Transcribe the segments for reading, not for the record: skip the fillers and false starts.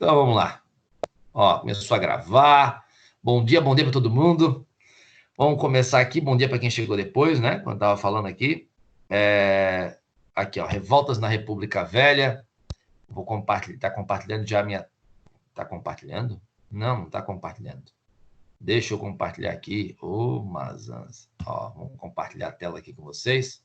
Então vamos lá. Ó, começou a gravar. Bom dia para todo mundo. Vamos começar aqui. Bom dia para quem chegou depois, né? Quando eu estava falando aqui. Aqui, ó, revoltas na República Velha. Vou compartilhar. Tá compartilhando já a minha. Tá compartilhando? Não está compartilhando. Deixa eu compartilhar aqui. Ô, Mazans. Ó, vamos compartilhar a tela aqui com vocês.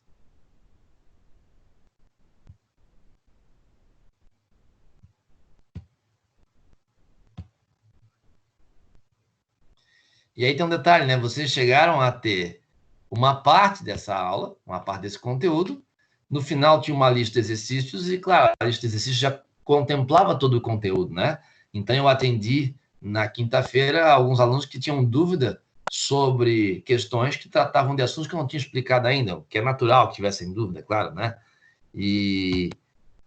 E aí tem um detalhe, né? Vocês chegaram a ter uma parte dessa aula, uma parte desse conteúdo. No final tinha uma lista de exercícios e, claro, a lista de exercícios já contemplava todo o conteúdo, né? Então, eu atendi na quinta-feira alguns alunos que tinham dúvida sobre questões que tratavam de assuntos que eu não tinha explicado ainda, o que é natural que tivessem dúvida, claro, né? E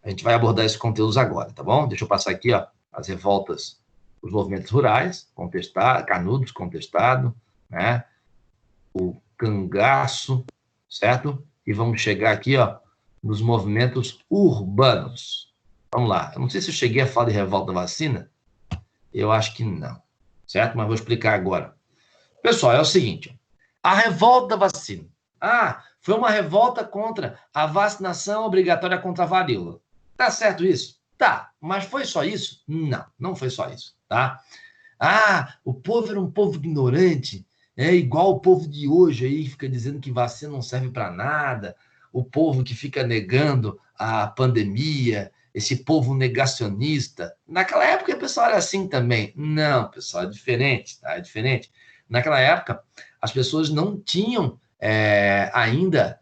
a gente vai abordar esses conteúdos agora, tá bom? Deixa eu passar aqui, ó, as revoltas, os movimentos rurais, contestado, Canudos, contestado, né? O cangaço, certo? E vamos chegar aqui, ó, nos movimentos urbanos. Vamos lá. Eu não sei se eu cheguei a falar de revolta da vacina. Eu acho que não, certo? Mas vou explicar agora. Pessoal, é o seguinte. A revolta da vacina. Foi uma revolta contra a vacinação obrigatória contra a varíola. Tá certo isso? Tá. Mas foi só isso? Não, não foi só isso, tá? O povo era um povo ignorante, é igual o povo de hoje aí, que fica dizendo que vacina não serve para nada, o povo que fica negando a pandemia, esse povo negacionista. Naquela época o pessoal era assim também. Não, pessoal, é diferente, tá? É diferente. Naquela época, as pessoas não tinham ainda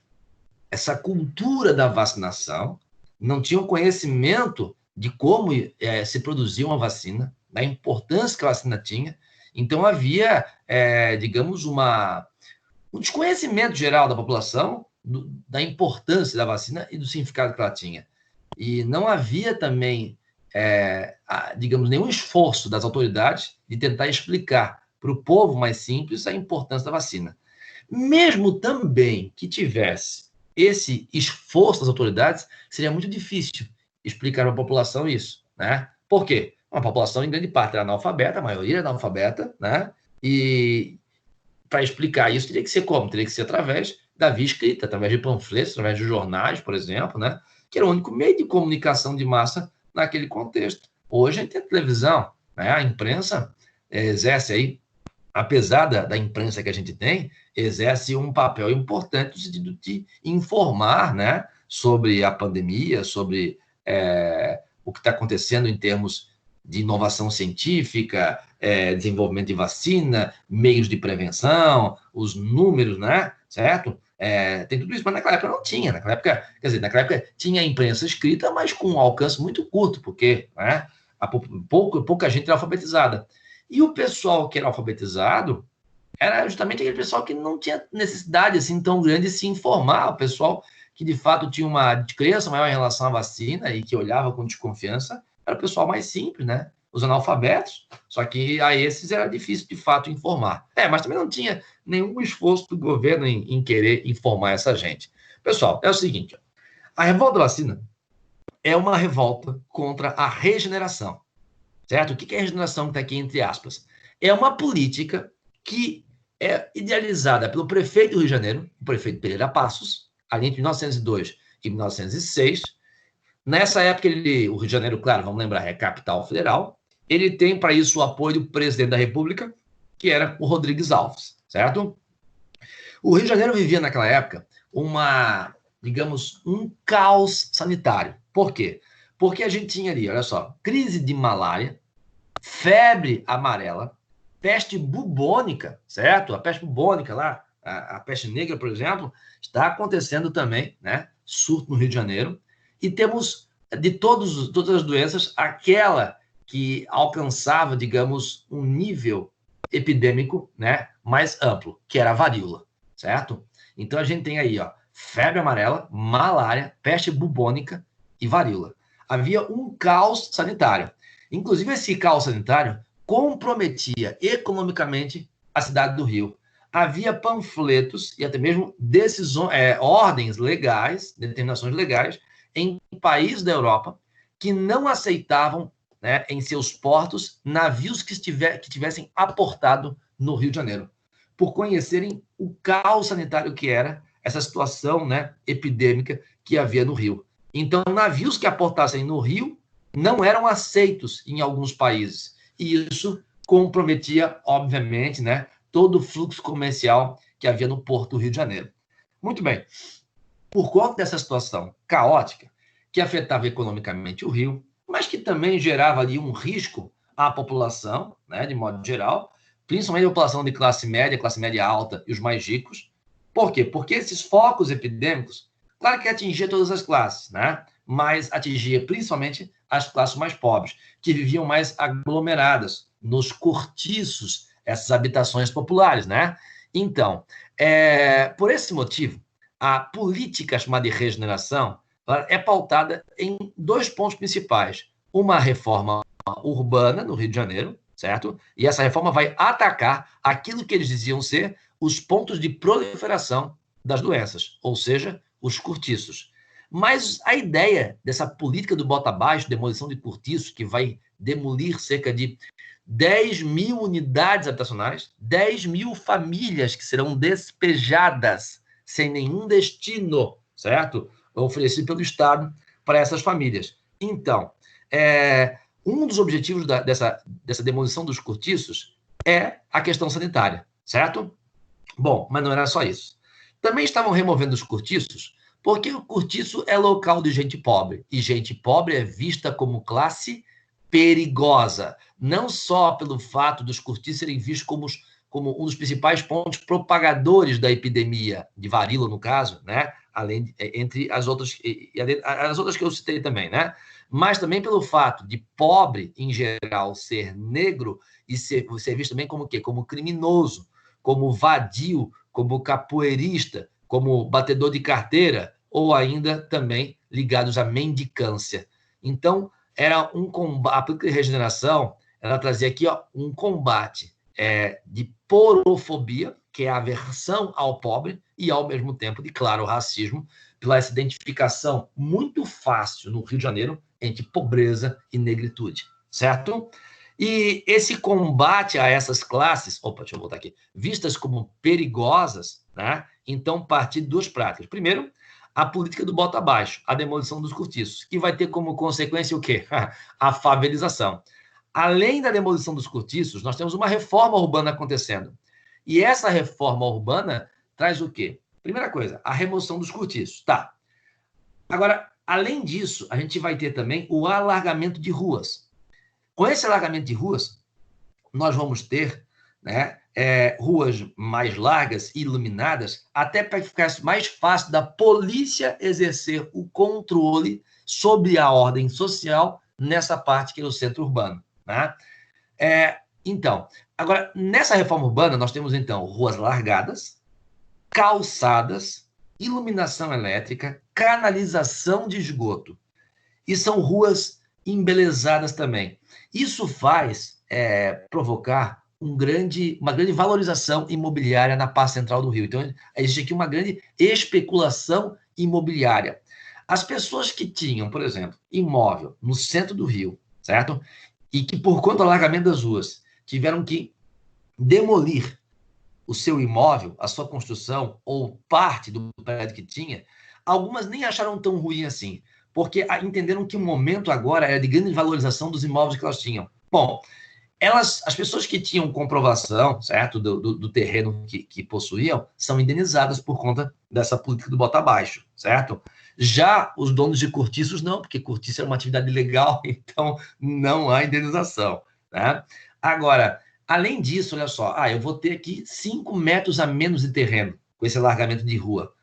essa cultura da vacinação, não tinham conhecimento de como se produzia uma vacina, da importância que a vacina tinha. Então, havia, digamos, um desconhecimento geral da população da importância da vacina e do significado que ela tinha. E não havia também, digamos, nenhum esforço das autoridades de tentar explicar para o povo mais simples a importância da vacina. Mesmo também que tivesse esse esforço das autoridades, seria muito difícil explicar para a população isso, né? Por quê? Uma população, em grande parte, era analfabeta, a maioria era analfabeta, né? E para explicar isso, teria que ser como? Teria que ser através da via escrita, através de panfletos, através de jornais, por exemplo, né? Que era o único meio de comunicação de massa naquele contexto. Hoje a gente tem a televisão, né? A imprensa exerce aí, apesar da imprensa que a gente tem, exerce um papel importante no sentido de informar, né, sobre a pandemia, sobre o que está acontecendo em termos de inovação científica, desenvolvimento de vacina, meios de prevenção, os números, né, certo? Tem tudo isso, mas naquela época não tinha. Naquela época tinha a imprensa escrita, mas com um alcance muito curto, porque, né, pouca gente era alfabetizada. E o pessoal que era alfabetizado era justamente aquele pessoal que não tinha necessidade assim tão grande de se informar, o pessoal que de fato tinha uma crença maior em relação à vacina e que olhava com desconfiança, era o pessoal mais simples, né? Os analfabetos, só que a esses era difícil de fato informar. Mas também não tinha nenhum esforço do governo em querer informar essa gente. Pessoal, é o seguinte, a revolta da vacina é uma revolta contra a regeneração. Certo? O que é a regeneração que está aqui entre aspas? É uma política que é idealizada pelo prefeito do Rio de Janeiro, o prefeito Pereira Passos, ali entre 1902 e 1906. Nessa época, o Rio de Janeiro, claro, vamos lembrar, é capital federal. Ele tem para isso o apoio do presidente da República, que era o Rodrigues Alves, certo? O Rio de Janeiro vivia naquela época digamos, um caos sanitário. Por quê? Porque a gente tinha ali, olha só, crise de malária, febre amarela, peste bubônica, certo? A peste bubônica lá, a peste negra, por exemplo, está acontecendo também, né? Surto no Rio de Janeiro. E temos, de todas as doenças, aquela que alcançava, digamos, um nível epidêmico, né, mais amplo, que era a varíola, certo? Então a gente tem aí, ó, febre amarela, malária, peste bubônica e varíola. Havia um caos sanitário. Inclusive, esse caos sanitário comprometia economicamente a cidade do Rio. Havia panfletos e até mesmo ordens legais, determinações legais, em países da Europa que não aceitavam né, em seus portos navios que tivessem aportado no Rio de Janeiro, por conhecerem o caos sanitário que era essa situação, né, epidêmica que havia no Rio. Então, navios que aportassem no Rio não eram aceitos em alguns países. E isso comprometia, obviamente, né, todo o fluxo comercial que havia no Porto do Rio de Janeiro. Muito bem. Por conta dessa situação caótica, que afetava economicamente o Rio, mas que também gerava ali um risco à população, né, de modo geral, principalmente a população de classe média alta e os mais ricos. Por quê? Porque esses focos epidêmicos, claro que atingia todas as classes, né? Mas atingia principalmente as classes mais pobres, que viviam mais aglomeradas nos cortiços, essas habitações populares, né? Então, por esse motivo, a política chamada de regeneração é pautada em dois pontos principais. Uma reforma urbana no Rio de Janeiro, certo? E essa reforma vai atacar aquilo que eles diziam ser os pontos de proliferação das doenças, ou seja, os cortiços. Mas a ideia dessa política do bota abaixo, demolição de cortiços, que vai demolir cerca de 10 mil unidades habitacionais, 10 mil famílias que serão despejadas sem nenhum destino, certo? Oferecido pelo Estado para essas famílias. Então, um dos objetivos dessa demolição dos cortiços é a questão sanitária, certo? Bom, mas não era só isso. Também estavam removendo os cortiços porque o cortiço é local de gente pobre, e gente pobre é vista como classe perigosa, não só pelo fato dos cortiços serem vistos como um dos principais pontos propagadores da epidemia de varíola, no caso, né? Além entre as outras que eu citei também, né? Mas também pelo fato de pobre, em geral, ser negro e ser visto também como o quê? Como criminoso, como vadio, como capoeirista, como batedor de carteira, ou ainda também ligados à mendicância. Então, era um combate, a política de regeneração, ela trazia aqui um combate de porofobia, que é a aversão ao pobre, e ao mesmo tempo de, claro, o racismo, pela essa identificação muito fácil no Rio de Janeiro entre pobreza e negritude, certo? E esse combate a essas classes, deixa eu voltar aqui, vistas como perigosas, né? Então, partir de duas práticas. Primeiro, a política do bota abaixo, a demolição dos cortiços, que vai ter como consequência o quê? A favelização. Além da demolição dos cortiços, nós temos uma reforma urbana acontecendo. E essa reforma urbana traz o quê? Primeira coisa, a remoção dos cortiços. Tá. Agora, além disso, a gente vai ter também o alargamento de ruas. Com esse alargamento de ruas, nós vamos ter, né, ruas mais largas e iluminadas, até para que ficasse mais fácil da polícia exercer o controle sobre a ordem social nessa parte que é o centro urbano. Né? Então, agora, nessa reforma urbana, nós temos, então, ruas largadas, calçadas, iluminação elétrica, canalização de esgoto. E são ruas embelezadas também. Isso faz provocar uma grande valorização imobiliária na parte central do Rio. Então, existe aqui uma grande especulação imobiliária. As pessoas que tinham, por exemplo, imóvel no centro do Rio, certo? E que, por conta do alargamento das ruas, tiveram que demolir o seu imóvel, a sua construção, ou parte do prédio que tinha, algumas nem acharam tão ruim assim, porque entenderam que o momento agora era de grande valorização dos imóveis que elas tinham. Bom, as pessoas que tinham comprovação, certo, do terreno que possuíam, são indenizadas por conta dessa política do bota abaixo, certo? Já os donos de cortiços não, porque cortiço é uma atividade legal, então não há indenização, né? Agora, além disso, olha só, eu vou ter aqui 5 metros a menos de terreno com esse alargamento de rua.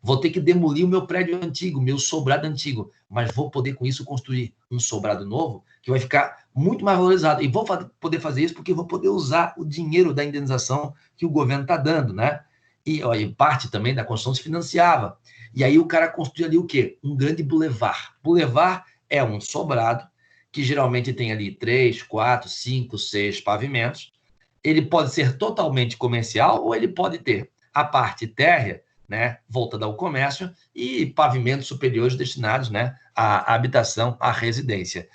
Vou ter que demolir o meu prédio antigo, meu sobrado antigo, mas vou poder com isso construir um sobrado novo que vai ficar muito mais valorizado. E vou poder fazer isso porque vou poder usar o dinheiro da indenização que o governo está dando, né? E parte também da construção se financiava. E aí o cara construía ali o quê? Um grande bulevar. Bulevar é um sobrado que geralmente tem ali 3, 4, 5, 6 pavimentos. Ele pode ser totalmente comercial ou ele pode ter a parte térrea, né, voltada ao comércio, e pavimentos superiores destinados, né, a habitação, a residência.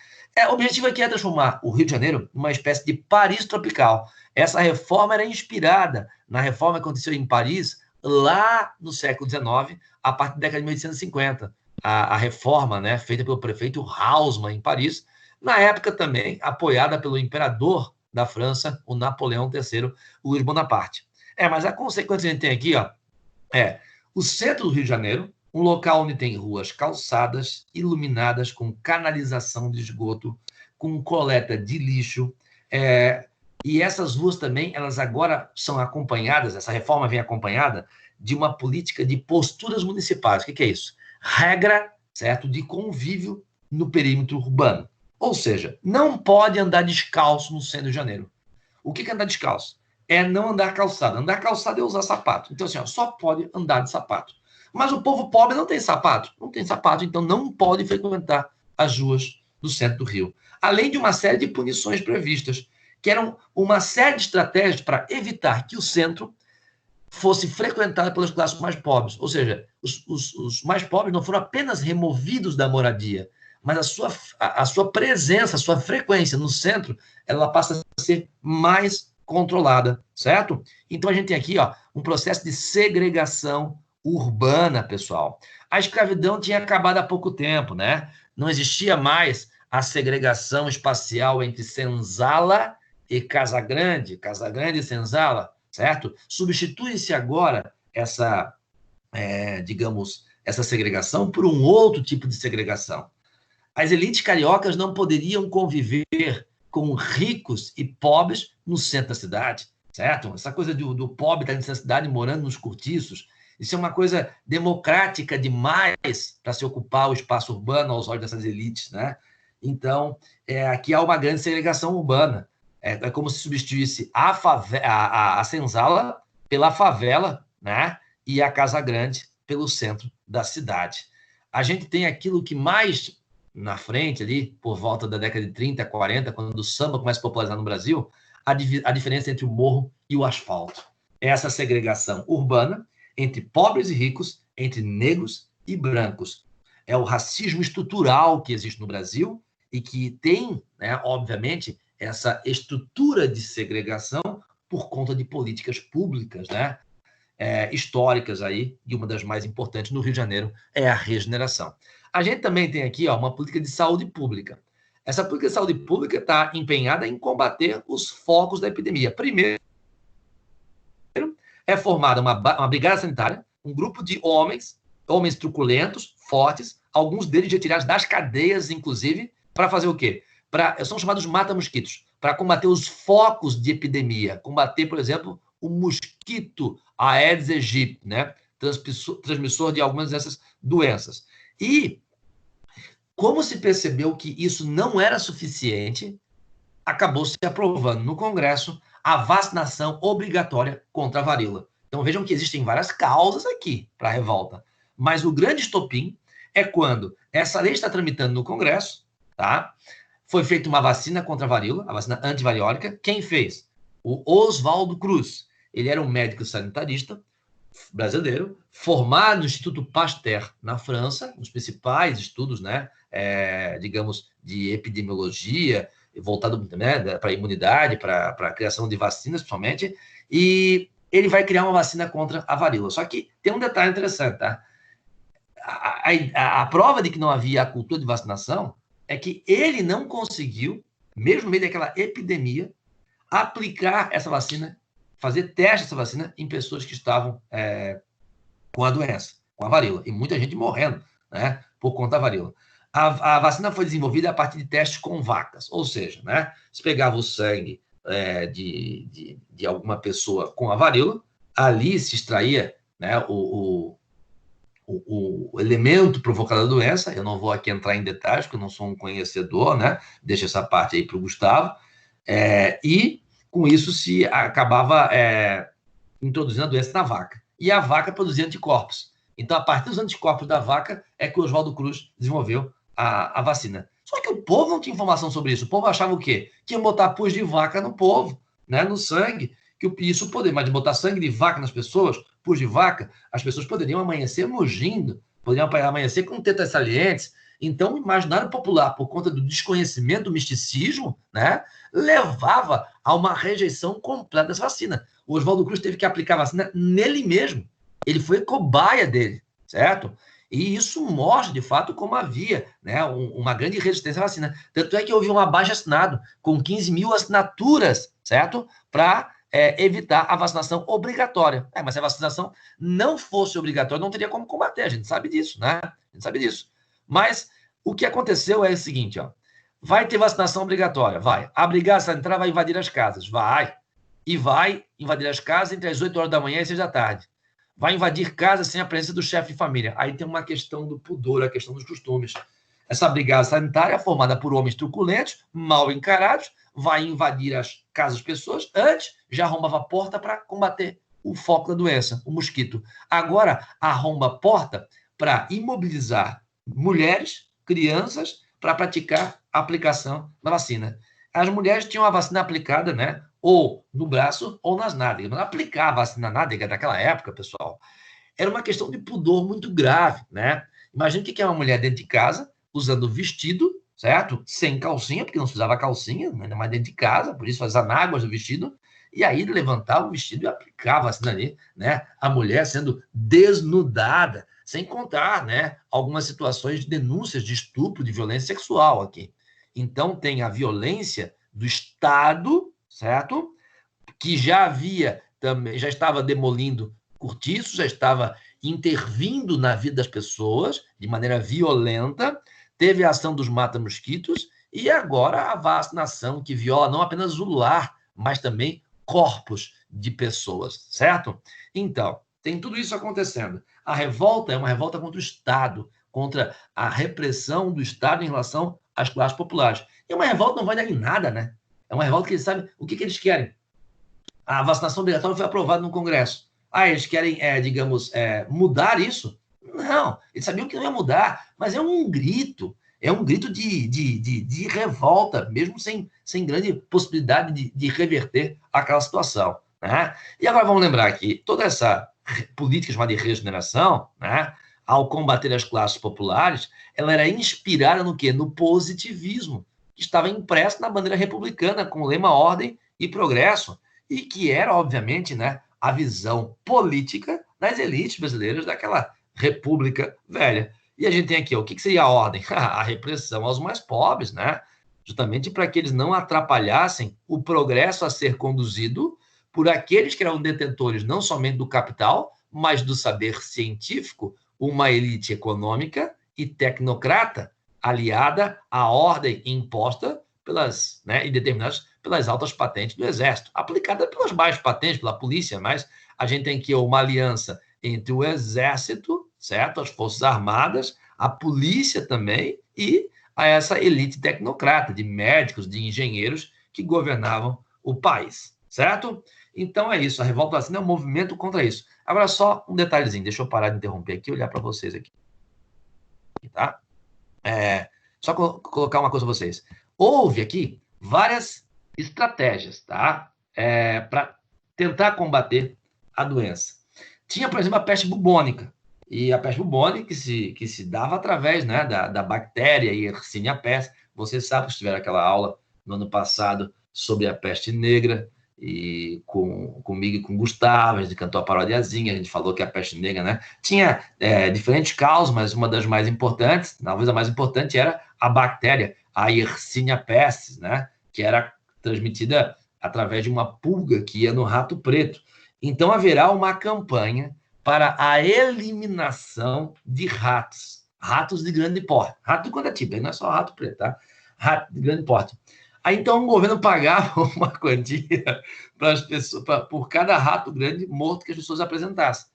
O objetivo aqui é transformar o Rio de Janeiro numa espécie de Paris tropical. Essa reforma era inspirada na reforma que aconteceu em Paris lá no século XIX, a partir da década de 1850. A reforma, né, feita pelo prefeito Haussmann em Paris, na época também apoiada pelo imperador da França, o Napoleão III, Luiz Bonaparte. Mas a consequência que a gente tem aqui, ó, o centro do Rio de Janeiro, um local onde tem ruas calçadas, iluminadas com canalização de esgoto, com coleta de lixo, e essas ruas também, elas agora são acompanhadas, essa reforma vem acompanhada de uma política de posturas municipais. O que é isso? Regra, certo, de convívio no perímetro urbano. Ou seja, não pode andar descalço no centro do Rio de Janeiro. O que é andar descalço? É não andar calçado. Andar calçado é usar sapato. Então, assim, só pode andar de sapato. Mas o povo pobre não tem sapato. Não tem sapato, então não pode frequentar as ruas do centro do Rio. Além de uma série de punições previstas, que eram uma série de estratégias para evitar que o centro fosse frequentado pelas classes mais pobres. Ou seja, os mais pobres não foram apenas removidos da moradia, mas a sua presença, a sua frequência no centro, ela passa a ser mais controlada, certo? Então, a gente tem aqui um processo de segregação urbana, pessoal. A escravidão tinha acabado há pouco tempo, né? Não existia mais a segregação espacial entre Senzala e Casagrande e Senzala, certo? Substitui-se agora essa, digamos, essa segregação por um outro tipo de segregação. As elites cariocas não poderiam conviver com ricos e pobres no centro da cidade, certo? Essa coisa do pobre estar na cidade morando nos cortiços, isso é uma coisa democrática demais para se ocupar o espaço urbano aos olhos dessas elites, né? Então, aqui há uma grande segregação urbana. É como se substituísse a senzala pela favela, né? E a Casa Grande pelo centro da cidade. A gente tem aquilo que mais na frente, ali, por volta da década de 30, 40, quando o samba começa a popularizar no Brasil, a diferença entre o morro e o asfalto. Essa segregação urbana entre pobres e ricos, entre negros e brancos. É o racismo estrutural que existe no Brasil e que tem, né, obviamente, essa estrutura de segregação por conta de políticas públicas, né, históricas aí, e uma das mais importantes no Rio de Janeiro é a regeneração. A gente também tem aqui uma política de saúde pública. Essa política de saúde pública está empenhada em combater os focos da epidemia. Primeiro, é formada uma brigada sanitária, um grupo de homens truculentos, fortes, alguns deles retirados das cadeias, inclusive, para fazer o quê? São chamados mata-mosquitos, para combater os focos de epidemia, combater, por exemplo, o mosquito Aedes aegypti, né? Transmissor de algumas dessas doenças. E, como se percebeu que isso não era suficiente, acabou se aprovando no Congresso a vacinação obrigatória contra a varíola. Então, vejam que existem várias causas aqui para a revolta. Mas o grande estopim é quando essa lei está tramitando no Congresso, tá? Foi feita uma vacina contra a varíola, a vacina antivariólica. Quem fez? O Oswaldo Cruz. Ele era um médico sanitarista brasileiro, formado no Instituto Pasteur, na França, nos principais estudos, né, digamos, de epidemiologia, voltado, né, para a imunidade, para a criação de vacinas, principalmente, e ele vai criar uma vacina contra a varíola. Só que tem um detalhe interessante, tá? A prova de que não havia a cultura de vacinação é que ele não conseguiu, mesmo no meio daquela epidemia, aplicar essa vacina, fazer teste dessa vacina em pessoas que estavam com a doença, com a varíola, e muita gente morrendo, né, por conta da varíola. A vacina foi desenvolvida a partir de testes com vacas, ou seja, né, se pegava o sangue de alguma pessoa com a varíola, ali se extraía, né, o elemento provocador da doença. Eu não vou aqui entrar em detalhes, porque eu não sou um conhecedor, né, deixa essa parte aí para o Gustavo, e com isso se acabava introduzindo a doença na vaca. E a vaca produzia anticorpos. Então, a partir dos anticorpos da vaca, é que o Oswaldo Cruz desenvolveu a vacina. Só que o povo não tinha informação sobre isso. O povo achava o quê? Que ia botar pus de vaca no povo, né, no sangue. Que isso poderia, mas de botar sangue de vaca nas pessoas, pus de vaca, as pessoas poderiam amanhecer mugindo, poderiam amanhecer com tetas salientes. Então, o imaginário popular, por conta do desconhecimento, do misticismo, né, levava a uma rejeição completa dessa vacina. O Oswaldo Cruz teve que aplicar a vacina nele mesmo. Ele foi cobaia dele, certo? E isso mostra, de fato, como havia, né, uma grande resistência à vacina. Tanto é que houve um abaixo-assinado com 15 mil assinaturas, certo? Para evitar a vacinação obrigatória. Mas se a vacinação não fosse obrigatória, não teria como combater. A gente sabe disso, né? A gente sabe disso. Mas o que aconteceu é o seguinte, ó. Vai ter vacinação obrigatória? Vai. A Brigada Sanitária vai invadir as casas? Vai. E vai invadir as casas entre as 8 horas da manhã e 6 da tarde. Vai invadir casas sem a presença do chefe de família. Aí tem uma questão do pudor, a questão dos costumes. Essa brigada sanitária, formada por homens truculentos, mal encarados, vai invadir as casas das pessoas. Antes, já arrombava a porta para combater o foco da doença, o mosquito. Agora, arromba a porta para imobilizar mulheres, crianças, para praticar a aplicação da vacina. As mulheres tinham a vacina aplicada, né? Ou no braço ou nas nádegas. Mas aplicar a vacina nádega naquela época, pessoal, era uma questão de pudor muito grave, né? Imagina o que é uma mulher dentro de casa, usando vestido, certo? Sem calcinha, porque não se usava calcinha, ainda mais dentro de casa, por isso as anáguas do vestido, e aí levantava o vestido e aplicava assim ali, né? A mulher sendo desnudada, sem contar, né? Algumas situações de denúncias de estupro, de violência sexual aqui. Então tem a violência do Estado, certo? Que já havia também, já estava demolindo cortiços, já estava intervindo na vida das pessoas de maneira violenta, teve a ação dos mata-mosquitos e agora a vacinação que viola não apenas o lar, mas também corpos de pessoas, certo? Então, tem tudo isso acontecendo. A revolta é uma revolta contra o Estado, contra a repressão do Estado em relação às classes populares. E uma revolta não vai dar em nada, né? É uma revolta que eles sabem o que eles querem. A vacinação obrigatória foi aprovada no Congresso. Eles querem, digamos, mudar isso? Não, eles sabiam que não ia mudar, mas é um grito de revolta, mesmo sem grande possibilidade de reverter aquela situação. Né? E agora vamos lembrar que toda essa política chamada de regeneração, né, ao combater as classes populares, ela era inspirada no quê? No positivismo, que estava impresso na bandeira republicana, com o lema ordem e progresso, e que era, obviamente, né, a visão política das elites brasileiras daquela república velha. E a gente tem aqui, o que seria a ordem? A repressão aos mais pobres, né? Justamente para que eles não atrapalhassem o progresso a ser conduzido por aqueles que eram detentores não somente do capital, mas do saber científico, uma elite econômica e tecnocrata, aliada à ordem imposta pelas, né, e determinadas pelas altas patentes do Exército, aplicada pelas baixas patentes, pela polícia, mas a gente tem aqui uma aliança entre o Exército, certo? As Forças Armadas, a polícia também e a essa elite tecnocrata de médicos, de engenheiros que governavam o país, certo? Então é isso, a revolta vacina é um movimento contra isso. Agora só um detalhezinho, deixa eu parar de interromper aqui e olhar para vocês aqui, tá? Só colocar uma coisa para vocês. Houve aqui várias estratégias, tá? Para tentar combater a doença. Tinha, por exemplo, a peste bubônica. E a peste bubônica que se dava através, né, da bactéria Yersinia pestis. Vocês sabem que tiveram aquela aula no ano passado sobre a peste negra, e comigo e com o Gustavo, a gente cantou a parodiazinha, a gente falou que a peste negra, né, tinha diferentes causas, mas uma das mais importantes, talvez a mais importante, era a bactéria, a Yersinia pestis, né, que era transmitida através de uma pulga que ia no rato preto. Então, haverá uma campanha para a eliminação de ratos de grande porte. Rato de qualquer tipo, não é só rato preto, tá? Rato de grande porte. Aí, então, o governo pagava uma quantia para as pessoas, por cada rato grande morto que as pessoas apresentassem.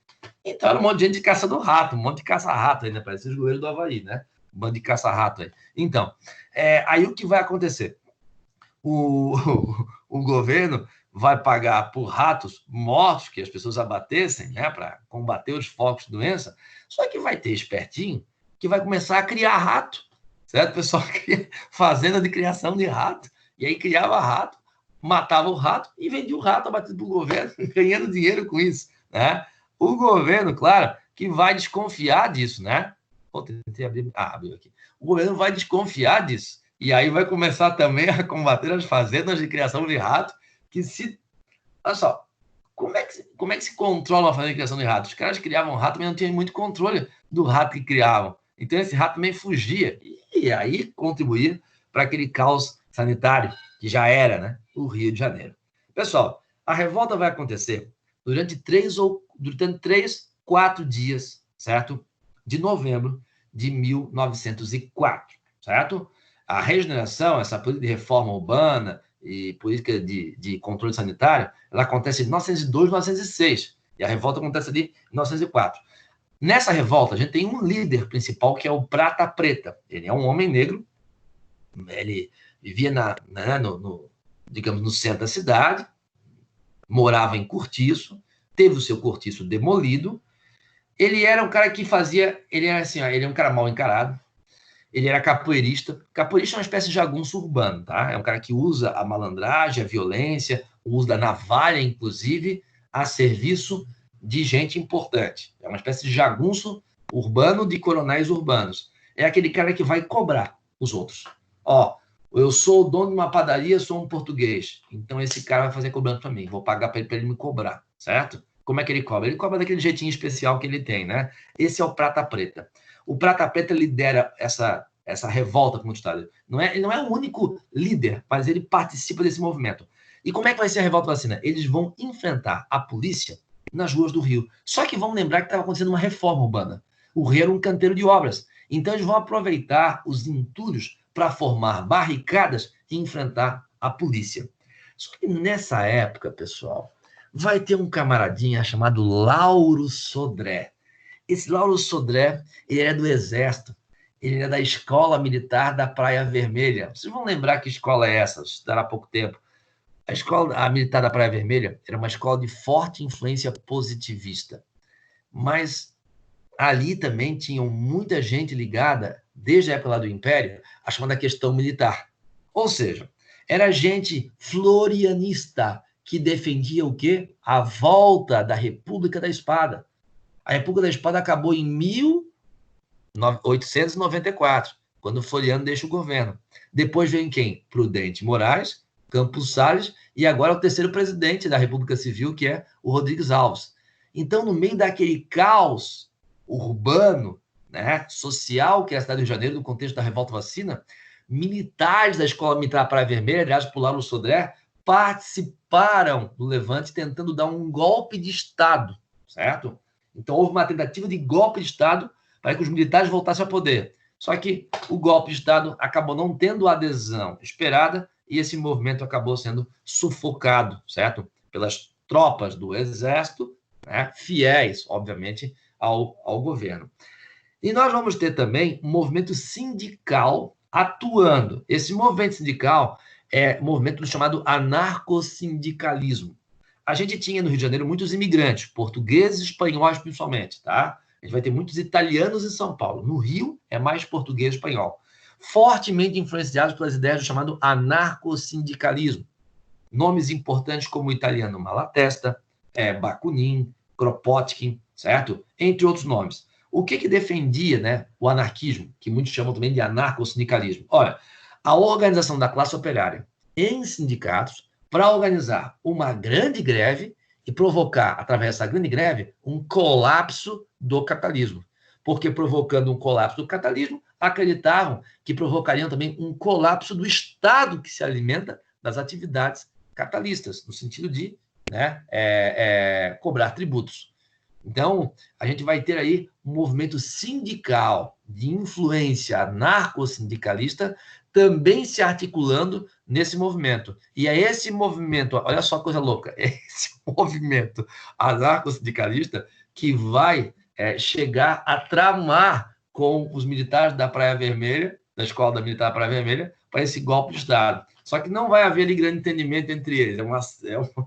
Então, era um monte de gente de caça do rato, um monte de caça-rato ainda, parece os goleiros do Havaí, né? Um bando de caça-rato aí. Então, aí o que vai acontecer? O governo vai pagar por ratos mortos que as pessoas abatessem, né, para combater os focos de doença, só que vai ter espertinho que vai começar a criar rato, certo? O pessoal cria fazenda de criação de rato, e aí criava rato, matava o rato e vendia o rato abatido para o governo, ganhando dinheiro com isso, né? O governo, claro, que vai desconfiar disso, né? Tentei abrir, abriu aqui. o governo vai desconfiar disso. E aí vai começar também a combater as fazendas de criação de rato, que se... Olha só, como é que se controla uma fazenda de criação de ratos? Os caras criavam rato, mas não tinham muito controle do rato que criavam. Então esse rato também fugia. E aí contribuía para aquele caos sanitário que já era, né, o Rio de Janeiro. Pessoal, a revolta vai acontecer durante 4 dias, certo? De novembro de 1904, certo? A regeneração, essa política de reforma urbana e política de controle sanitário, ela acontece em 1902, 1906, e a revolta acontece ali em 1904. Nessa revolta, a gente tem um líder principal, que é o Prata Preta. Ele é um homem negro, ele vivia digamos, no centro da cidade, morava em cortiço, teve o seu cortiço demolido. Ele era um cara que fazia... Ele era assim, ele é um cara mal encarado. Ele era capoeirista. Capoeirista é uma espécie de jagunço urbano, tá? É um cara que usa a malandragem, a violência, o uso da navalha, inclusive, a serviço de gente importante. É uma espécie de jagunço urbano de coronéis urbanos. É aquele cara que vai cobrar os outros. Ó, eu sou o dono de uma padaria, sou um português. Então esse cara vai fazer cobrança para mim. Vou pagar para ele me cobrar, certo? Como é que ele cobra? Ele cobra daquele jeitinho especial que ele tem, né? Esse é o Prata Preta. O Prata Preta lidera essa revolta contra o Estado. Ele não é o único líder, mas ele participa desse movimento. E como é que vai ser a revolta vacina? Eles vão enfrentar a polícia nas ruas do Rio. Só que vamos lembrar que estava acontecendo uma reforma urbana. O Rio era um canteiro de obras. Então eles vão aproveitar os entulhos para formar barricadas e enfrentar a polícia. Só que nessa época, pessoal, vai ter um camaradinha chamado Lauro Sodré. Esse Lauro Sodré, ele é do Exército, ele é da Escola Militar da Praia Vermelha. Vocês vão lembrar que escola é essa? Estudaram há pouco tempo. A Militar da Praia Vermelha era uma escola de forte influência positivista. Mas ali também tinham muita gente ligada, desde a época lá do Império, à chamada questão militar. Ou seja, era gente florianista que defendia o quê? A volta da República da Espada. A República da Espada acabou em 1894, quando Floriano deixa o governo. Depois vem quem? Prudente Moraes, Campos Salles, e agora o terceiro presidente da República Civil, que é o Rodrigues Alves. Então, no meio daquele caos urbano, né, social, que é a cidade do Rio de Janeiro, no contexto da revolta vacina, militares da Escola Militar Praia Vermelha, aliás, por Lauro Sodré, participaram do levante tentando dar um golpe de Estado, certo? Então, houve uma tentativa de golpe de Estado para que os militares voltassem ao poder. Só que o golpe de Estado acabou não tendo a adesão esperada e esse movimento acabou sendo sufocado, certo? Pelas tropas do Exército, né? Fiéis, obviamente, ao governo. E nós vamos ter também um movimento sindical atuando. Esse movimento sindical é um movimento chamado anarcossindicalismo. A gente tinha no Rio de Janeiro muitos imigrantes, portugueses e espanhóis principalmente, tá? A gente vai ter muitos italianos em São Paulo. No Rio, é mais português e espanhol. Fortemente influenciados pelas ideias do chamado anarcossindicalismo. Nomes importantes como o italiano Malatesta, Bakunin, Kropotkin, certo? Entre outros nomes. O que defendia, né, o anarquismo, que muitos chamam também de anarcossindicalismo? Olha, a organização da classe operária em sindicatos para organizar uma grande greve e provocar, através dessa grande greve, um colapso do capitalismo. Porque provocando um colapso do capitalismo, acreditavam que provocariam também um colapso do Estado que se alimenta das atividades capitalistas, no sentido de, né, cobrar tributos. Então, a gente vai ter aí um movimento sindical de influência anarcossindicalista também se articulando nesse movimento. E é esse movimento, olha só a coisa louca, é esse movimento anarcossindicalista que vai chegar a tramar com os militares da Praia Vermelha, da Escola da Militar da Praia Vermelha, para esse golpe de Estado. Só que não vai haver ali grande entendimento entre eles.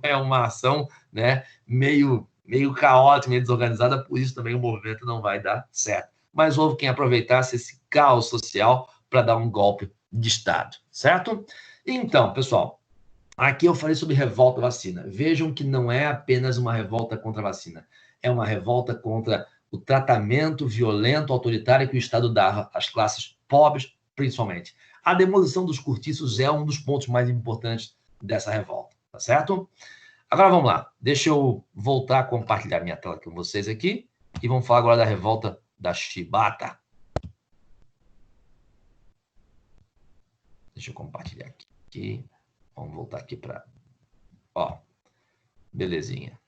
É uma ação, né, meio caótica, meio desorganizada, por isso também o movimento não vai dar certo. Mas houve quem aproveitasse esse caos social para dar um golpe de Estado, certo? Então, pessoal, aqui eu falei sobre revolta vacina. Vejam que não é apenas uma revolta contra a vacina, é uma revolta contra o tratamento violento, autoritário que o Estado dava às classes pobres, principalmente. A demolição dos cortiços é um dos pontos mais importantes dessa revolta, tá certo? Agora vamos lá, deixa eu voltar a compartilhar minha tela com vocês aqui e vamos falar agora da revolta da Shibata. Deixa eu compartilhar aqui. Vamos voltar aqui para... Ó, belezinha.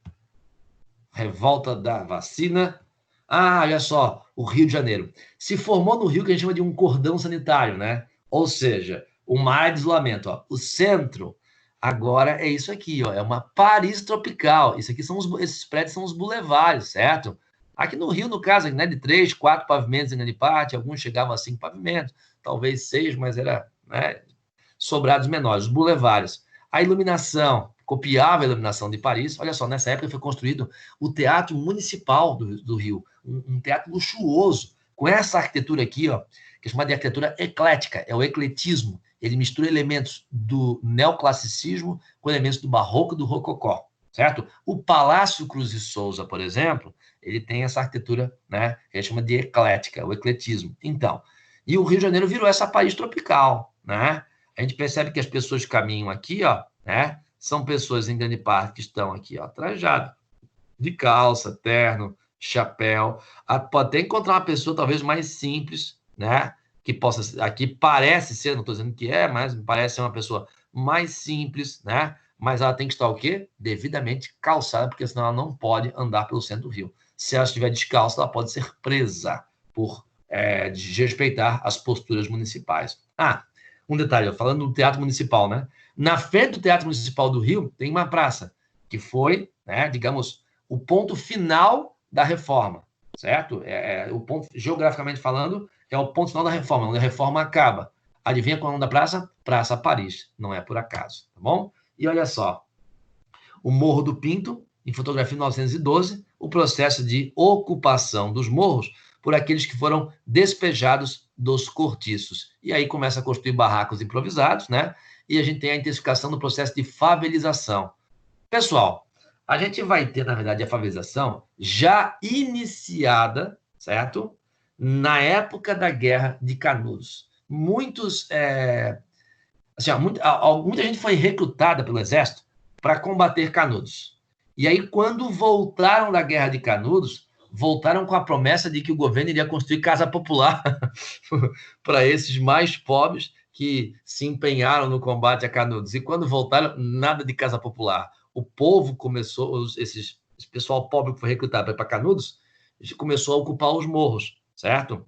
Revolta da vacina. Ah, olha só, o Rio de Janeiro. Se formou no Rio que a gente chama de um cordão sanitário, né? Ou seja, uma área de isolamento. Ó. O centro agora é isso aqui, ó, é uma Paris tropical. Isso aqui esses prédios são os bulevares, certo? Aqui no Rio, no caso, né, de 3, 4 pavimentos em grande parte, alguns chegavam a 5 pavimentos, talvez 6, mas era, né, sobrados menores, os bulevares. A iluminação, copiava a iluminação de Paris. Olha só, nessa época foi construído o Teatro Municipal do Rio, um teatro luxuoso, com essa arquitetura aqui, ó, que é chamada de arquitetura eclética, é o ecletismo. Ele mistura elementos do neoclassicismo com elementos do barroco e do rococó, certo? O Palácio Cruz e Souza, por exemplo, ele tem essa arquitetura, né, que a gente chama de eclética, o ecletismo. Então, e o Rio de Janeiro virou essa Paris tropical, né? A gente percebe que as pessoas que caminham aqui, ó, né, são pessoas em grande parte que estão aqui, ó, trajadas, de calça, terno, chapéu. Pode até encontrar uma pessoa talvez mais simples, né, que possa, aqui parece ser, não estou dizendo que é, mas parece ser uma pessoa mais simples, né, mas ela tem que estar o quê? Devidamente calçada, porque senão ela não pode andar pelo centro do Rio. Se ela estiver descalça, ela pode ser presa por desrespeitar as posturas municipais. Ah, um detalhe, falando do Teatro Municipal, né? Na frente do Teatro Municipal do Rio tem uma praça, que foi, né, digamos, o ponto final da reforma, certo? O ponto, geograficamente falando, é o ponto final da reforma, onde a reforma acaba. Adivinha qual é o nome da praça? Praça Paris, não é por acaso, tá bom? E olha só, o Morro do Pinto, em fotografia de 1912, o processo de ocupação dos morros por aqueles que foram despejados dos cortiços. E aí começa a construir barracos improvisados, né? E a gente tem a intensificação do processo de favelização. Pessoal, a gente vai ter, na verdade, a favelização já iniciada, certo? Na época da Guerra de Canudos. Assim, muita gente foi recrutada pelo Exército para combater Canudos. E aí, quando voltaram da Guerra de Canudos, voltaram com a promessa de que o governo iria construir casa popular para esses mais pobres que se empenharam no combate a Canudos. E quando voltaram, nada de casa popular. O povo começou, esse pessoal pobre que foi recrutado para Canudos, começou a ocupar os morros, certo?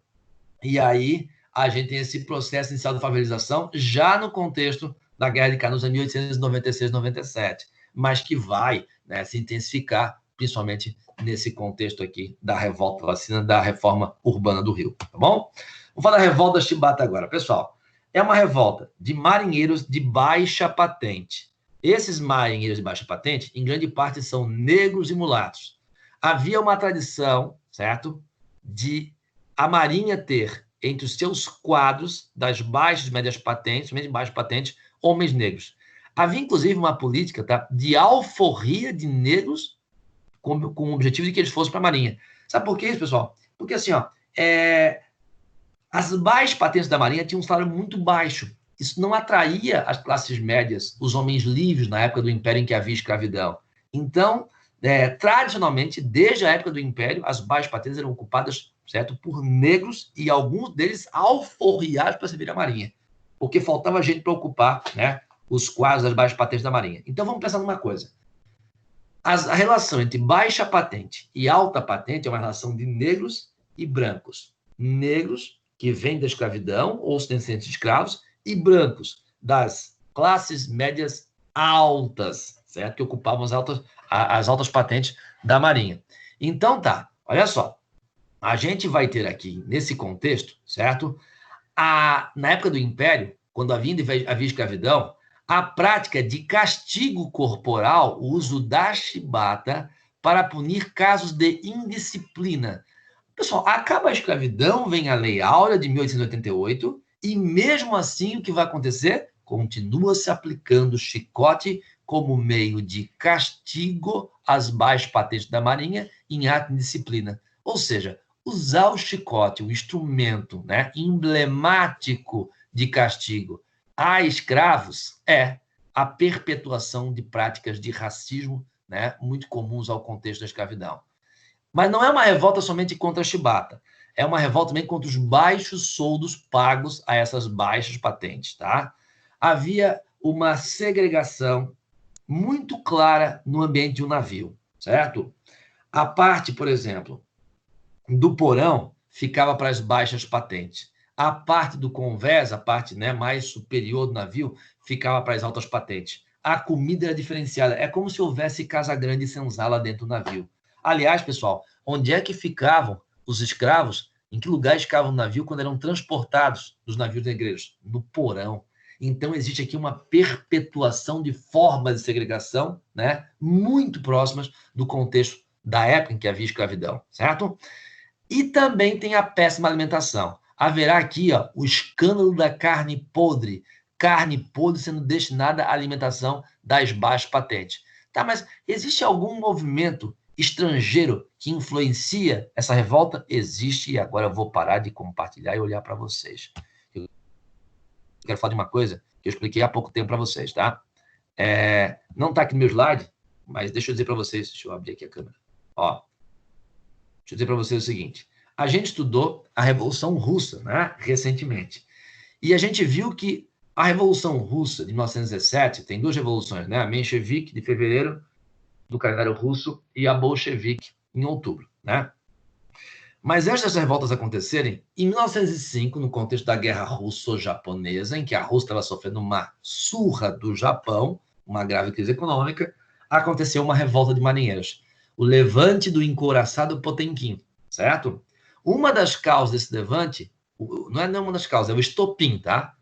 E aí a gente tem esse processo inicial de favelização já no contexto da Guerra de Canudos em 1896-97, mas que vai, né, se intensificar, principalmente nesse contexto aqui da revolta vacina, da reforma urbana do Rio, tá bom? Vou falar da revolta Chibata agora. Pessoal, é uma revolta de marinheiros de baixa patente. Esses marinheiros de baixa patente, em grande parte, são negros e mulatos. Havia uma tradição, certo, de a Marinha ter entre os seus quadros das baixas e médias patentes, somente baixas patentes, homens negros. Havia, inclusive, uma política, tá, de alforria de negros com o objetivo de que eles fossem para a Marinha. Sabe por que isso, pessoal? Porque, assim, ó, as baixas patentes da Marinha tinham um salário muito baixo. Isso não atraía as classes médias, os homens livres, na época do Império em que havia escravidão. Então, tradicionalmente, desde a época do Império, as baixas patentes eram ocupadas, certo, por negros e alguns deles alforriados para servir a Marinha, porque faltava gente para ocupar, né, os quadros das baixas patentes da Marinha. Então, vamos pensar numa coisa. A relação entre baixa patente e alta patente é uma relação de negros e brancos. Negros, que vêm da escravidão ou os descendentes de escravos, e brancos, das classes médias altas, certo? Que ocupavam as altas patentes da Marinha. Então, tá, olha só. A gente vai ter aqui, nesse contexto, certo? Na época do Império, quando havia escravidão, a prática de castigo corporal, o uso da chibata, para punir casos de indisciplina. Pessoal, acaba a escravidão, vem a Lei Áurea de 1888, e mesmo assim o que vai acontecer? Continua se aplicando o chicote como meio de castigo às baixas patentes da Marinha em ato de disciplina. Ou seja, usar o chicote, o instrumento, né, emblemático de castigo a escravos, é a perpetuação de práticas de racismo, né, muito comuns ao contexto da escravidão. Mas não é uma revolta somente contra a chibata, é uma revolta também contra os baixos soldos pagos a essas baixas patentes, tá? Havia uma segregação muito clara no ambiente de um navio, certo? A parte, por exemplo, do porão ficava para as baixas patentes. A parte do convés, a parte, né, mais superior do navio, ficava para as altas patentes. A comida era diferenciada. É como se houvesse casa grande e senzala dentro do navio. Aliás, pessoal, onde é que ficavam os escravos? Em que lugar ficavam no navio quando eram transportados dos navios negreiros? No porão. Então, existe aqui uma perpetuação de formas de segregação, né, muito próximas do contexto da época em que havia escravidão, certo? E também tem a péssima alimentação. Haverá aqui, ó, o escândalo da carne podre sendo destinada à alimentação das baixas patentes. Tá, mas existe algum movimento estrangeiro que influencia essa revolta? Existe, e agora eu vou parar de compartilhar e olhar para vocês. Eu quero falar de uma coisa que eu expliquei há pouco tempo para vocês, tá? Não está aqui no meu slide, mas deixa eu dizer para vocês, deixa eu abrir aqui a câmera. Ó, deixa eu dizer para vocês o seguinte, a gente estudou a Revolução Russa, né, recentemente, e a gente viu que a Revolução Russa de 1917, tem duas revoluções, né, a Menchevique, de fevereiro, do calendário russo, e a Bolchevique, em outubro, né? Mas antes dessas revoltas acontecerem, em 1905, no contexto da Guerra Russo-Japonesa, em que a Rússia estava sofrendo uma surra do Japão, uma grave crise econômica, aconteceu uma revolta de marinheiros, o levante do encouraçado Potemkin, certo? Uma das causas desse levante, não é nenhuma das causas, é o estopim, tá?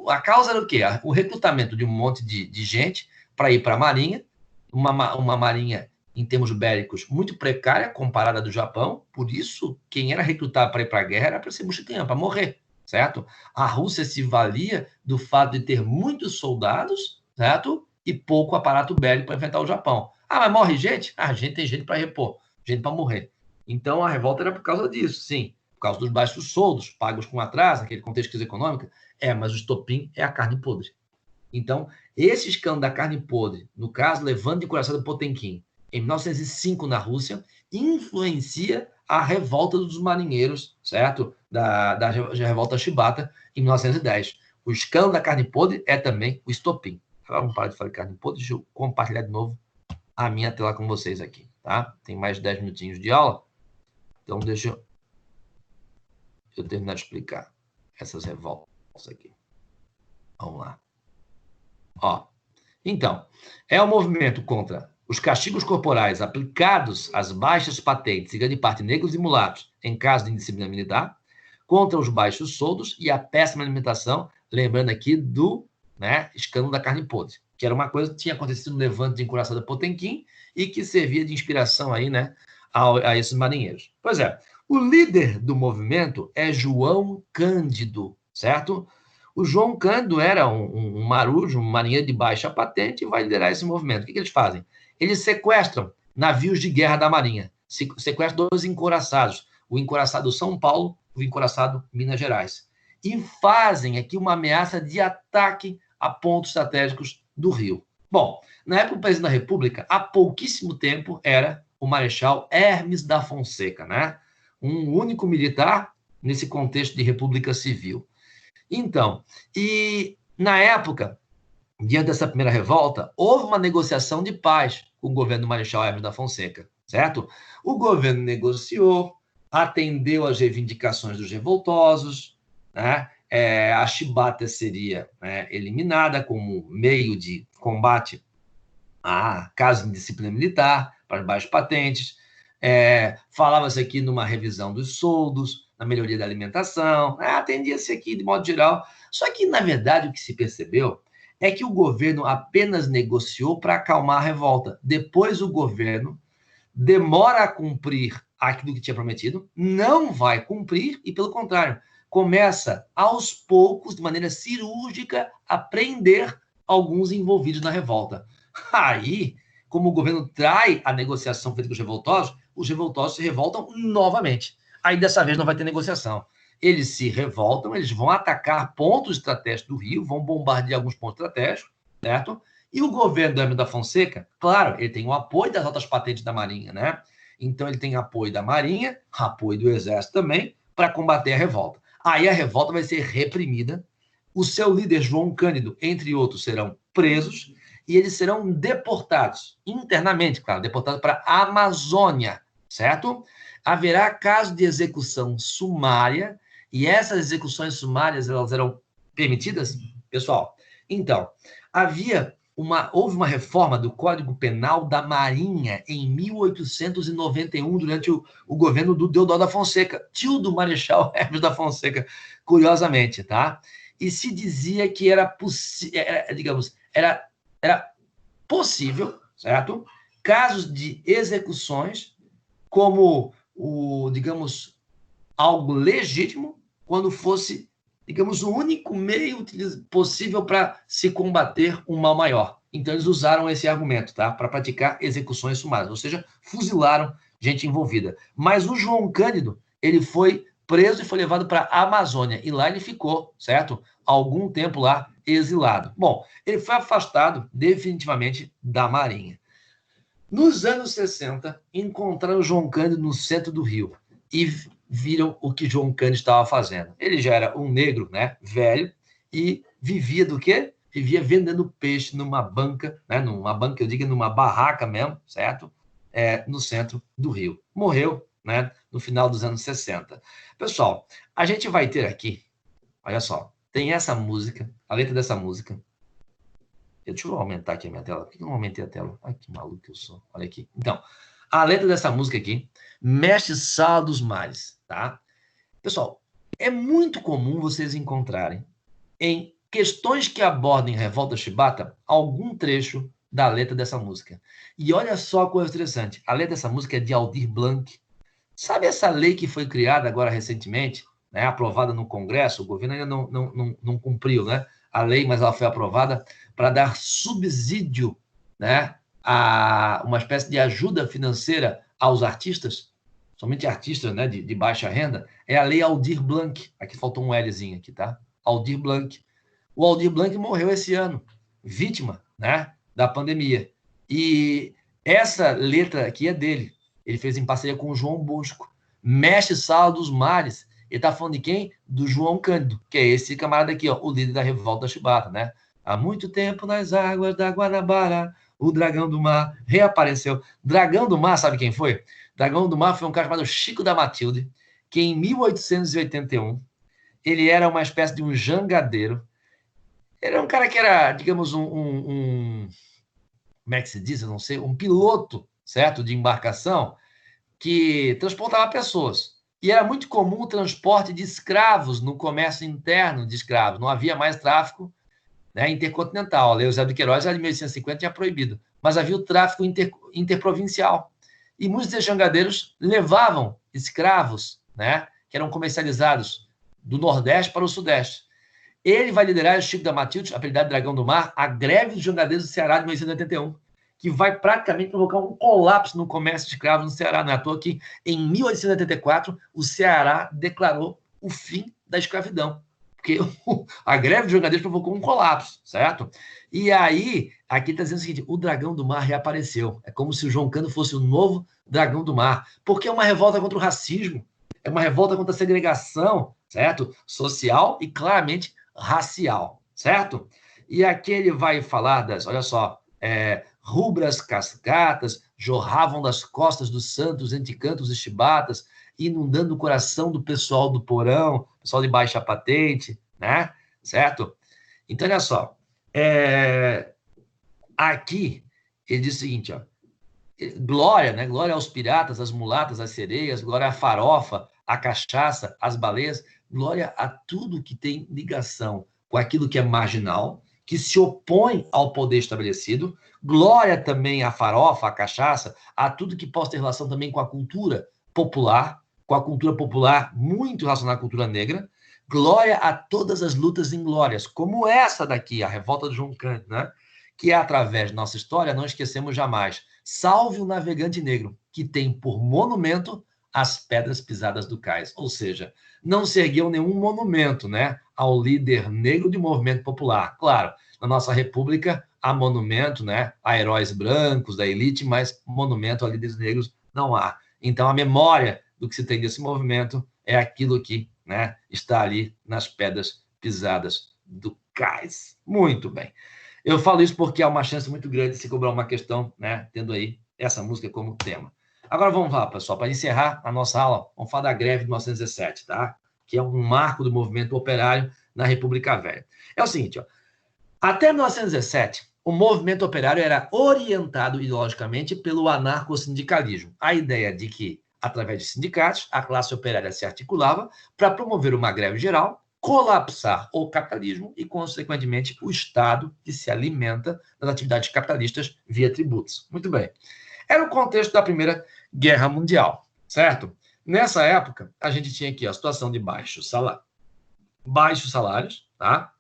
A causa era o quê? O recrutamento de um monte de gente para ir para a marinha, uma marinha em termos bélicos muito precária comparada à do Japão, por isso quem era recrutado para ir para a guerra era para ser mexicano, para morrer, certo? A Rússia se valia do fato de ter muitos soldados, certo? E pouco aparato bélico para enfrentar o Japão. Ah, mas morre gente? Ah, gente tem gente para repor, gente para morrer. Então a revolta era por causa disso, sim, por causa dos baixos soldos, pagos com atraso, naquele contexto de crise econômica. Mas o estopim é a carne podre. Então, esse escândalo da carne podre, no caso, levando de coração do Potemkin, em 1905 na Rússia, influencia a revolta dos marinheiros, certo? Da revolta chibata, em 1910. O escândalo da carne podre é também o estopim. Agora vamos parar de falar de carne podre, deixa eu compartilhar de novo a minha tela com vocês aqui, tá? Tem mais de 10 minutinhos de aula, então deixa eu terminar de explicar essas revoltas aqui. Vamos lá. Ó, então, é um movimento contra os castigos corporais aplicados às baixas patentes, e grande parte negros e mulatos, em caso de indisciplina militar, contra os baixos soldos e a péssima alimentação, lembrando aqui do, né, escândalo da carne podre, que era uma coisa que tinha acontecido no levante de encouraçado Potemkin e que servia de inspiração aí, né, a esses marinheiros. Pois é, o líder do movimento é João Cândido, certo? O João Cândido era um marujo, um marinheiro de baixa patente e vai liderar esse movimento. O que eles fazem? Eles sequestram navios de guerra da Marinha, sequestram dois encouraçados, o encouraçado São Paulo e o encouraçado Minas Gerais, e fazem aqui uma ameaça de ataque a pontos estratégicos do Rio. Bom, na época do presidente da República, há pouquíssimo tempo, era o Marechal Hermes da Fonseca, né? Um único militar nesse contexto de República Civil. Então, e na época, diante dessa primeira revolta, houve uma negociação de paz com o governo do Marechal Hermes da Fonseca, certo? O governo negociou, atendeu às reivindicações dos revoltosos, né? A chibata seria, né, eliminada como meio de combate a casos de disciplina militar, para as baixas patentes. Falava-se aqui numa revisão dos soldos, na melhoria da alimentação, atendia-se aqui de modo geral. Só que, na verdade, o que se percebeu é que o governo apenas negociou para acalmar a revolta. Depois o governo demora a cumprir aquilo que tinha prometido, não vai cumprir e, pelo contrário, começa aos poucos, de maneira cirúrgica, a prender alguns envolvidos na revolta. Aí, como o governo trai a negociação feita com os revoltosos se revoltam novamente. Aí, dessa vez, não vai ter negociação. Eles se revoltam, eles vão atacar pontos estratégicos do Rio, vão bombardear alguns pontos estratégicos, certo? E o governo do Hermes da Fonseca, claro, ele tem o apoio das altas patentes da Marinha, né? Então, ele tem apoio da Marinha, apoio do Exército também, para combater a revolta. Aí a revolta vai ser reprimida, o seu líder, João Cândido, entre outros, serão presos e eles serão deportados, internamente, claro, deportados para a Amazônia, certo? Haverá caso de execução sumária e essas execuções sumárias, elas eram permitidas? Pessoal, então, houve uma reforma do Código Penal da Marinha em 1891, durante o governo do Deodoro da Fonseca, tio do Marechal Hermes da Fonseca, curiosamente, tá? E se dizia que era possível, certo? Casos de execuções como algo legítimo, quando fosse, o único meio possível para se combater um mal maior. Então, eles usaram esse argumento, tá? Para praticar execuções sumárias, ou seja, fuzilaram gente envolvida. Mas o João Cândido, ele foi preso e foi levado para a Amazônia, e lá ele ficou, certo? Algum tempo lá, exilado. Bom, ele foi afastado definitivamente da Marinha. Nos anos 60, encontraram João Cândido no centro do Rio e viram o que João Cândido estava fazendo. Ele já era um negro, né, velho, e vivia do quê? Vivia vendendo peixe numa banca, né, numa barraca mesmo, certo? No centro do Rio. Morreu, né, no final dos anos 60. Pessoal, a gente vai ter aqui, olha só, tem essa música, a letra dessa música. Deixa eu aumentar aqui a minha tela. Por que eu não aumentei a tela? Ai, que maluco que eu sou. Olha aqui. Então, a letra dessa música aqui, Mestre Sala dos Mares, tá? Pessoal, é muito comum vocês encontrarem em questões que abordem Revolta Chibata algum trecho da letra dessa música. E olha só a coisa interessante. A letra dessa música é de Aldir Blanc. Sabe essa lei que foi criada agora recentemente, né, aprovada no Congresso? O governo ainda não cumpriu, né, a lei, mas ela foi aprovada para dar subsídio, né, a uma espécie de ajuda financeira aos artistas, somente artistas, né, de baixa renda. É a Lei Aldir Blanc. Aqui faltou um Lzinho aqui, tá? Aldir Blanc. O Aldir Blanc morreu esse ano, vítima, né, da pandemia. E essa letra aqui é dele. Ele fez em parceria com o João Bosco. Mestre Sala dos Mares. Ele está falando de quem? Do João Cândido, que é esse camarada aqui, ó, o líder da Revolta Chibata, né? Há muito tempo nas águas da Guanabara, o Dragão do Mar reapareceu. Dragão do Mar, sabe quem foi? Dragão do Mar foi um cara chamado Chico da Matilde, que em 1881, ele era uma espécie de um jangadeiro. Ele era um cara que era, digamos, como é que se diz? Eu não sei, um piloto, certo? De embarcação, que transportava pessoas. E era muito comum o transporte de escravos no comércio interno de escravos. Não havia mais tráfico, né, intercontinental. A Lei Eusébio de Queiroz, já de 1850, tinha proibido. Mas havia o tráfico interprovincial. E muitos desses jangadeiros levavam escravos, né, que eram comercializados do Nordeste para o Sudeste. Ele vai liderar, o Chico da Matilde, apelidado Dragão do Mar, a greve dos jangadeiros do Ceará de 1881, que vai praticamente provocar um colapso no comércio de escravos no Ceará. Não é à toa que, em 1884, o Ceará declarou o fim da escravidão, porque a greve dos jangadeiros provocou um colapso, certo? E aí, aqui está dizendo o seguinte, o Dragão do Mar reapareceu. É como se o João Cândido fosse o novo Dragão do Mar, porque é uma revolta contra o racismo, é uma revolta contra a segregação, certo? Social e, claramente, racial, certo? E aqui ele vai falar das, olha só, rubras cascatas jorravam das costas dos santos entre cantos e chibatas, inundando o coração do pessoal do porão, pessoal de baixa patente, né? Certo? Então, olha só, aqui ele diz o seguinte, ó, glória, né? Glória aos piratas, às mulatas, às sereias, glória à farofa, à cachaça, às baleias, glória a tudo que tem ligação com aquilo que é marginal, que se opõe ao poder estabelecido, glória também à farofa, à cachaça, a tudo que possa ter relação também com a cultura popular muito relacionada à cultura negra, glória a todas as lutas inglórias, como essa daqui, a revolta de João Cândido, né? Que é através de nossa história, não esquecemos jamais, salve o navegante negro, que tem por monumento as pedras pisadas do cais. Ou seja, não se ergueu nenhum monumento, né, ao líder negro de movimento popular. Claro, na nossa república há monumento, né, a heróis brancos da elite, mas monumento a líderes negros não há. Então, a memória do que se tem desse movimento é aquilo que, né, está ali nas pedras pisadas do cais. Muito bem. Eu falo isso porque há uma chance muito grande de se cobrar uma questão, né, tendo aí essa música como tema. Agora vamos lá, pessoal, para encerrar a nossa aula, vamos falar da greve de 1917, tá? Que é um marco do movimento operário na República Velha. É o seguinte, ó, até 1917, o movimento operário era orientado ideologicamente pelo anarcossindicalismo. A ideia de que, através de sindicatos, a classe operária se articulava para promover uma greve geral, colapsar o capitalismo e, consequentemente, o Estado que se alimenta das atividades capitalistas via tributos. Muito bem. Era o contexto da Primeira Guerra Mundial, certo? Nessa época, a gente tinha aqui a situação de baixos salários, tá?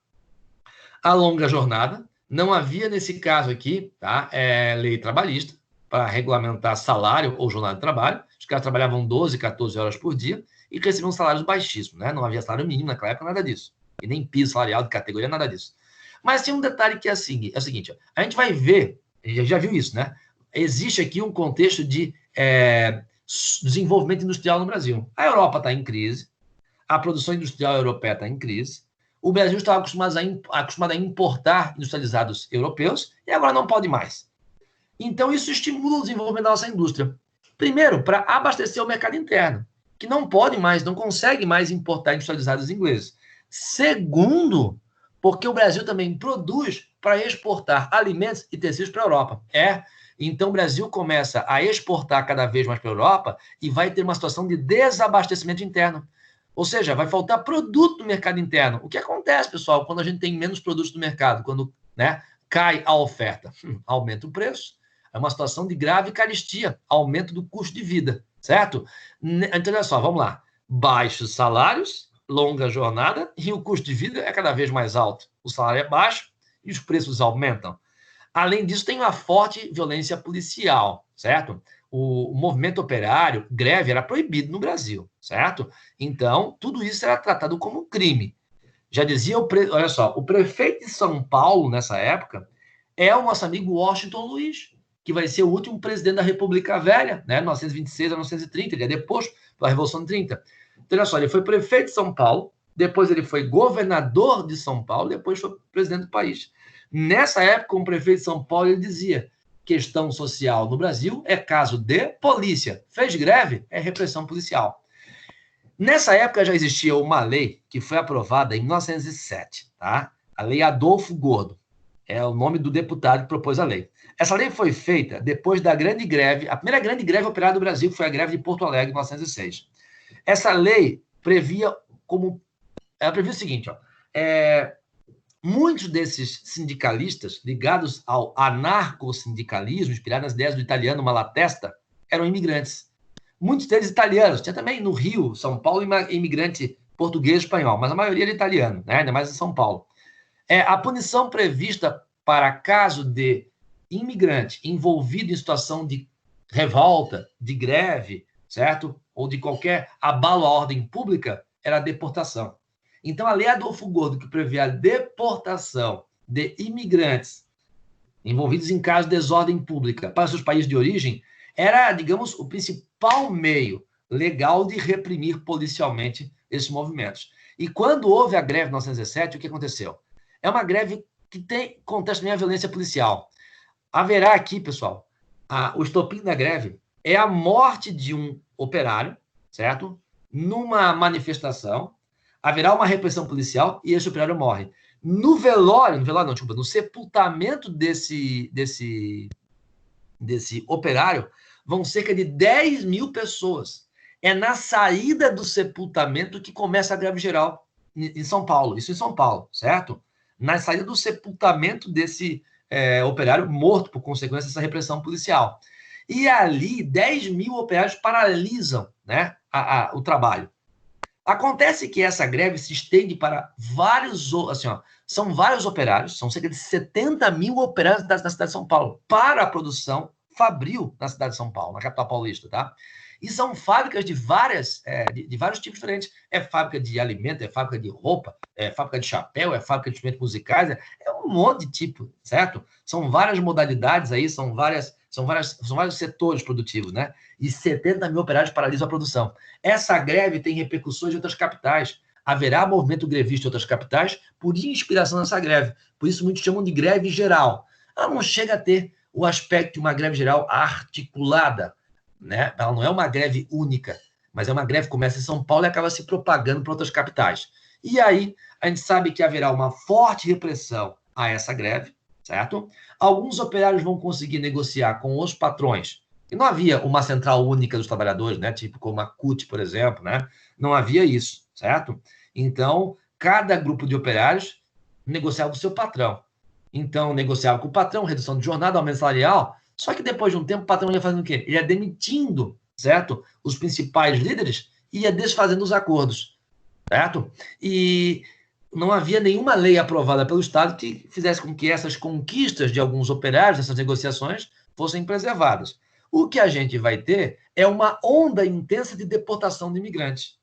A longa jornada. Não havia, nesse caso aqui, tá, lei trabalhista para regulamentar salário ou jornada de trabalho. Os caras trabalhavam 12, 14 horas por dia e recebiam salários baixíssimos, né? Não havia salário mínimo naquela época, nada disso. E nem piso salarial de categoria, nada disso. Mas tem um detalhe que é o seguinte, ó, a gente vai ver, já viu isso, né? Existe aqui um contexto de desenvolvimento industrial no Brasil. A Europa está em crise, a produção industrial europeia está em crise, o Brasil estava acostumado a importar industrializados europeus e agora não pode mais. Então, isso estimula o desenvolvimento da nossa indústria. Primeiro, para abastecer o mercado interno, que não pode mais, não consegue mais importar industrializados ingleses. Segundo, porque o Brasil também produz para exportar alimentos e tecidos para a Europa. Então, o Brasil começa a exportar cada vez mais para a Europa e vai ter uma situação de desabastecimento interno. Ou seja, vai faltar produto no mercado interno. O que acontece, pessoal, quando a gente tem menos produtos no mercado? Quando, né, cai a oferta, aumenta o preço. É uma situação de grave carestia, aumento do custo de vida, certo? Então, olha só, vamos lá. Baixos salários, longa jornada e o custo de vida é cada vez mais alto. O salário é baixo e os preços aumentam. Além disso, tem uma forte violência policial, certo? O movimento operário, greve, era proibido no Brasil, certo? Então, tudo isso era tratado como crime. Já dizia, olha só, o prefeito de São Paulo, nessa época, é o nosso amigo Washington Luiz, que vai ser o último presidente da República Velha, né? 1926 a 1930, ele é deposto pela Revolução de 30. Então, olha só, ele foi prefeito de São Paulo, depois ele foi governador de São Paulo, depois foi presidente do país. Nessa época, como prefeito de São Paulo, ele dizia: questão social no Brasil é caso de polícia. Fez greve, é repressão policial. Nessa época já existia uma lei que foi aprovada em 1907, tá? A Lei Adolfo Gordo. É o nome do deputado que propôs a lei. Essa lei foi feita depois da grande greve, a primeira grande greve operária do Brasil, que foi a greve de Porto Alegre, em 1906. Essa lei previa o seguinte, ó, muitos desses sindicalistas ligados ao anarcossindicalismo, inspirados nas ideias do italiano Malatesta, eram imigrantes. Muitos deles italianos. Tinha também no Rio, São Paulo, imigrante português e espanhol, mas a maioria era italiano, né? Ainda mais em São Paulo. A punição prevista para caso de imigrante envolvido em situação de revolta, de greve, certo? Ou de qualquer abalo à ordem pública, era a deportação. Então, a Lei Adolfo Gordo, que prevê a deportação de imigrantes envolvidos em casos de desordem pública para seus países de origem, era, digamos, o principal meio legal de reprimir policialmente esses movimentos. E quando houve a greve de 1917, o que aconteceu? É uma greve que contesta também a violência policial. Haverá aqui, pessoal, o estopim da greve é a morte de um operário, certo? Numa manifestação, haverá uma repressão policial e esse operário morre. No sepultamento desse operário, vão cerca de 10 mil pessoas. É na saída do sepultamento que começa a greve geral em São Paulo. Isso em São Paulo, certo? Na saída do sepultamento desse operário morto por consequência dessa repressão policial. E ali, 10 mil operários paralisam, né, o trabalho. Acontece que essa greve se estende para vários, assim, ó, são vários operários, são cerca de 70 mil operários na cidade de São Paulo, para a produção fabril na cidade de São Paulo, na capital paulista, tá? E são fábricas de vários tipos diferentes. É fábrica de alimento, é fábrica de roupa, é fábrica de chapéu, é fábrica de instrumentos musicais, é um monte de tipo, certo? São várias modalidades aí, são vários setores produtivos, né? E 70 mil operários paralisam a produção. Essa greve tem repercussões em outras capitais. Haverá movimento grevista em outras capitais por inspiração nessa greve. Por isso, muitos chamam de greve geral. Ela não chega a ter o aspecto de uma greve geral articulada, né? Ela não é uma greve única, mas é uma greve que começa em São Paulo e acaba se propagando para outras capitais. E aí, a gente sabe que haverá uma forte repressão a essa greve, certo? Alguns operários vão conseguir negociar com os patrões. E não havia uma central única dos trabalhadores, né? Tipo como a CUT, por exemplo, né? Não havia isso, certo? Então, cada grupo de operários negociava com o seu patrão. Então, negociava com o patrão, redução de jornada, aumento salarial, só que depois de um tempo, o patrão ia fazendo o quê? Ele ia demitindo, certo? Os principais líderes e ia desfazendo os acordos, certo? E não havia nenhuma lei aprovada pelo Estado que fizesse com que essas conquistas de alguns operários, essas negociações, fossem preservadas. O que a gente vai ter é uma onda intensa de deportação de imigrantes.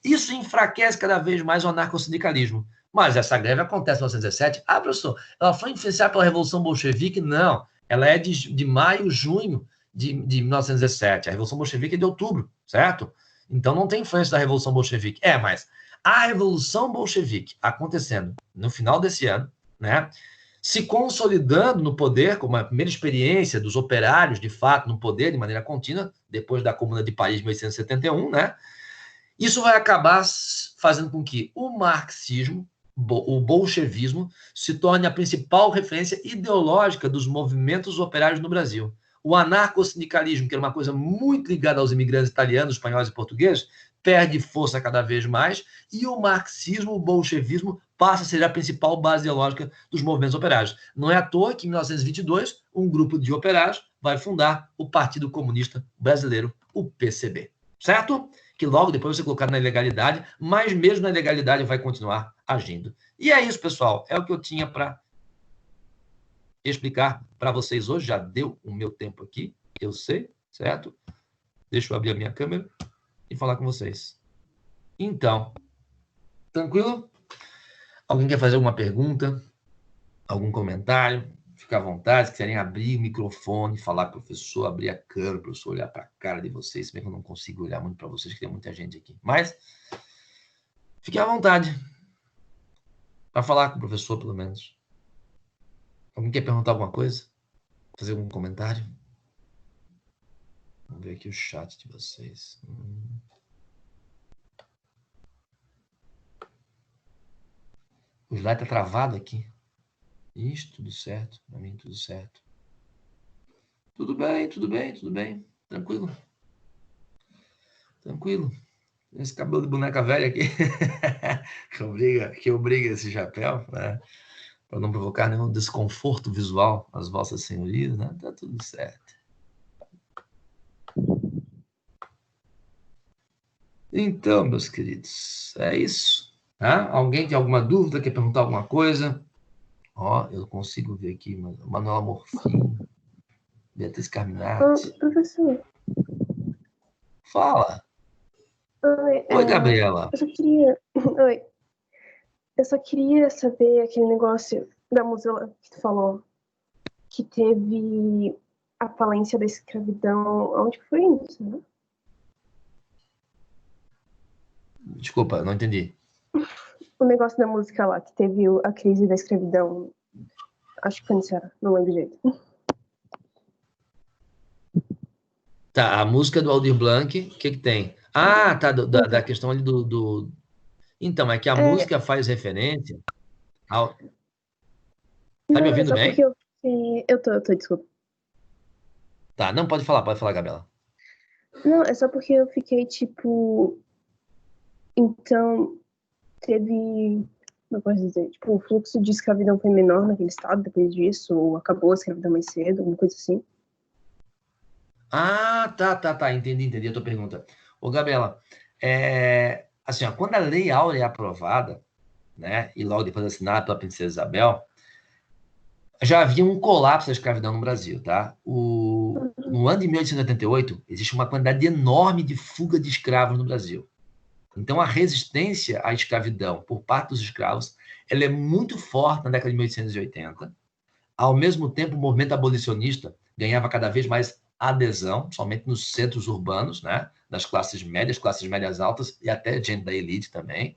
Isso enfraquece cada vez mais o anarcossindicalismo. Mas essa greve acontece em 1917. Ah, professor, ela foi influenciada pela Revolução Bolchevique? Não. Ela é de maio, junho de 1917. A Revolução Bolchevique é de outubro, certo? Então não tem influência da Revolução Bolchevique. Mas a Revolução Bolchevique acontecendo no final desse ano, né? Se consolidando no poder, como a primeira experiência dos operários, de fato, no poder, de maneira contínua, depois da Comuna de Paris, 1871, né? Isso vai acabar fazendo com que o marxismo, o bolchevismo, se torne a principal referência ideológica dos movimentos operários no Brasil. O anarcossindicalismo, que era uma coisa muito ligada aos imigrantes italianos, espanhóis e portugueses, perde força cada vez mais, e o marxismo, o bolchevismo, passa a ser a principal base ideológica dos movimentos operários. Não é à toa que, em 1922, um grupo de operários vai fundar o Partido Comunista Brasileiro, o PCB. Certo? Que logo depois vai ser colocado na ilegalidade, mas mesmo na ilegalidade vai continuar agindo. E é isso, pessoal. É o que eu tinha para explicar para vocês hoje. Já deu o meu tempo aqui, eu sei, certo? Deixa eu abrir a minha câmera e falar com vocês. Então, tranquilo? Alguém quer fazer alguma pergunta? Algum comentário? Fica à vontade, se quiserem abrir o microfone, falar com o professor, abrir a câmera, o professor olhar para a cara de vocês, se bem que eu não consigo olhar muito para vocês, que tem muita gente aqui. Mas, fiquem à vontade para falar com o professor, pelo menos. Alguém quer perguntar alguma coisa? Fazer algum comentário? Vamos ver aqui o chat de vocês. O slide está travado aqui. Isso, tudo certo. Para mim, tudo certo. Tudo bem, tudo bem, tudo bem. Tranquilo. Tranquilo. Esse cabelo de boneca velha aqui. que obriga esse chapéu, né? Para não provocar nenhum desconforto visual às vossas senhorias, né? Tá tudo certo. Então, meus queridos, é isso. Tá? Alguém tem alguma dúvida? Quer perguntar alguma coisa? Ó, eu consigo ver aqui, Manuela Morfim, Beatriz Carminati. Professor. Fala. Oi, Gabriela. Eu só queria... Oi. Eu só queria saber aquele negócio da Mozilla que tu falou, que teve a falência da escravidão. Onde que foi isso, né? Desculpa, não entendi. O negócio da música lá, que teve a crise da escravidão. Acho que foi no Ceará, não lembro direito. Tá, a música do Aldir Blanc, o que tem? Ah, tá, da questão ali do... Então, é que a música faz referência ao... Tá me ouvindo bem? Eu tô, desculpa. Tá, não, pode falar, Gabriela. Não, é só porque eu fiquei, tipo... Então, teve... Como eu posso dizer? Tipo, o fluxo de escravidão foi menor naquele estado depois disso, ou acabou a escravidão mais cedo, alguma coisa assim. Ah, tá, entendi a tua pergunta. Ô, Gabriela, assim, ó, quando a Lei Áurea é aprovada, né, e logo depois assinada pela Princesa Isabel, já havia um colapso da escravidão no Brasil, tá? no ano de 1888, existe uma quantidade enorme de fuga de escravos no Brasil. Então, a resistência à escravidão por parte dos escravos, ela é muito forte na década de 1880. Ao mesmo tempo, o movimento abolicionista ganhava cada vez mais adesão, somente nos centros urbanos, né, das classes médias altas e até gente da elite também.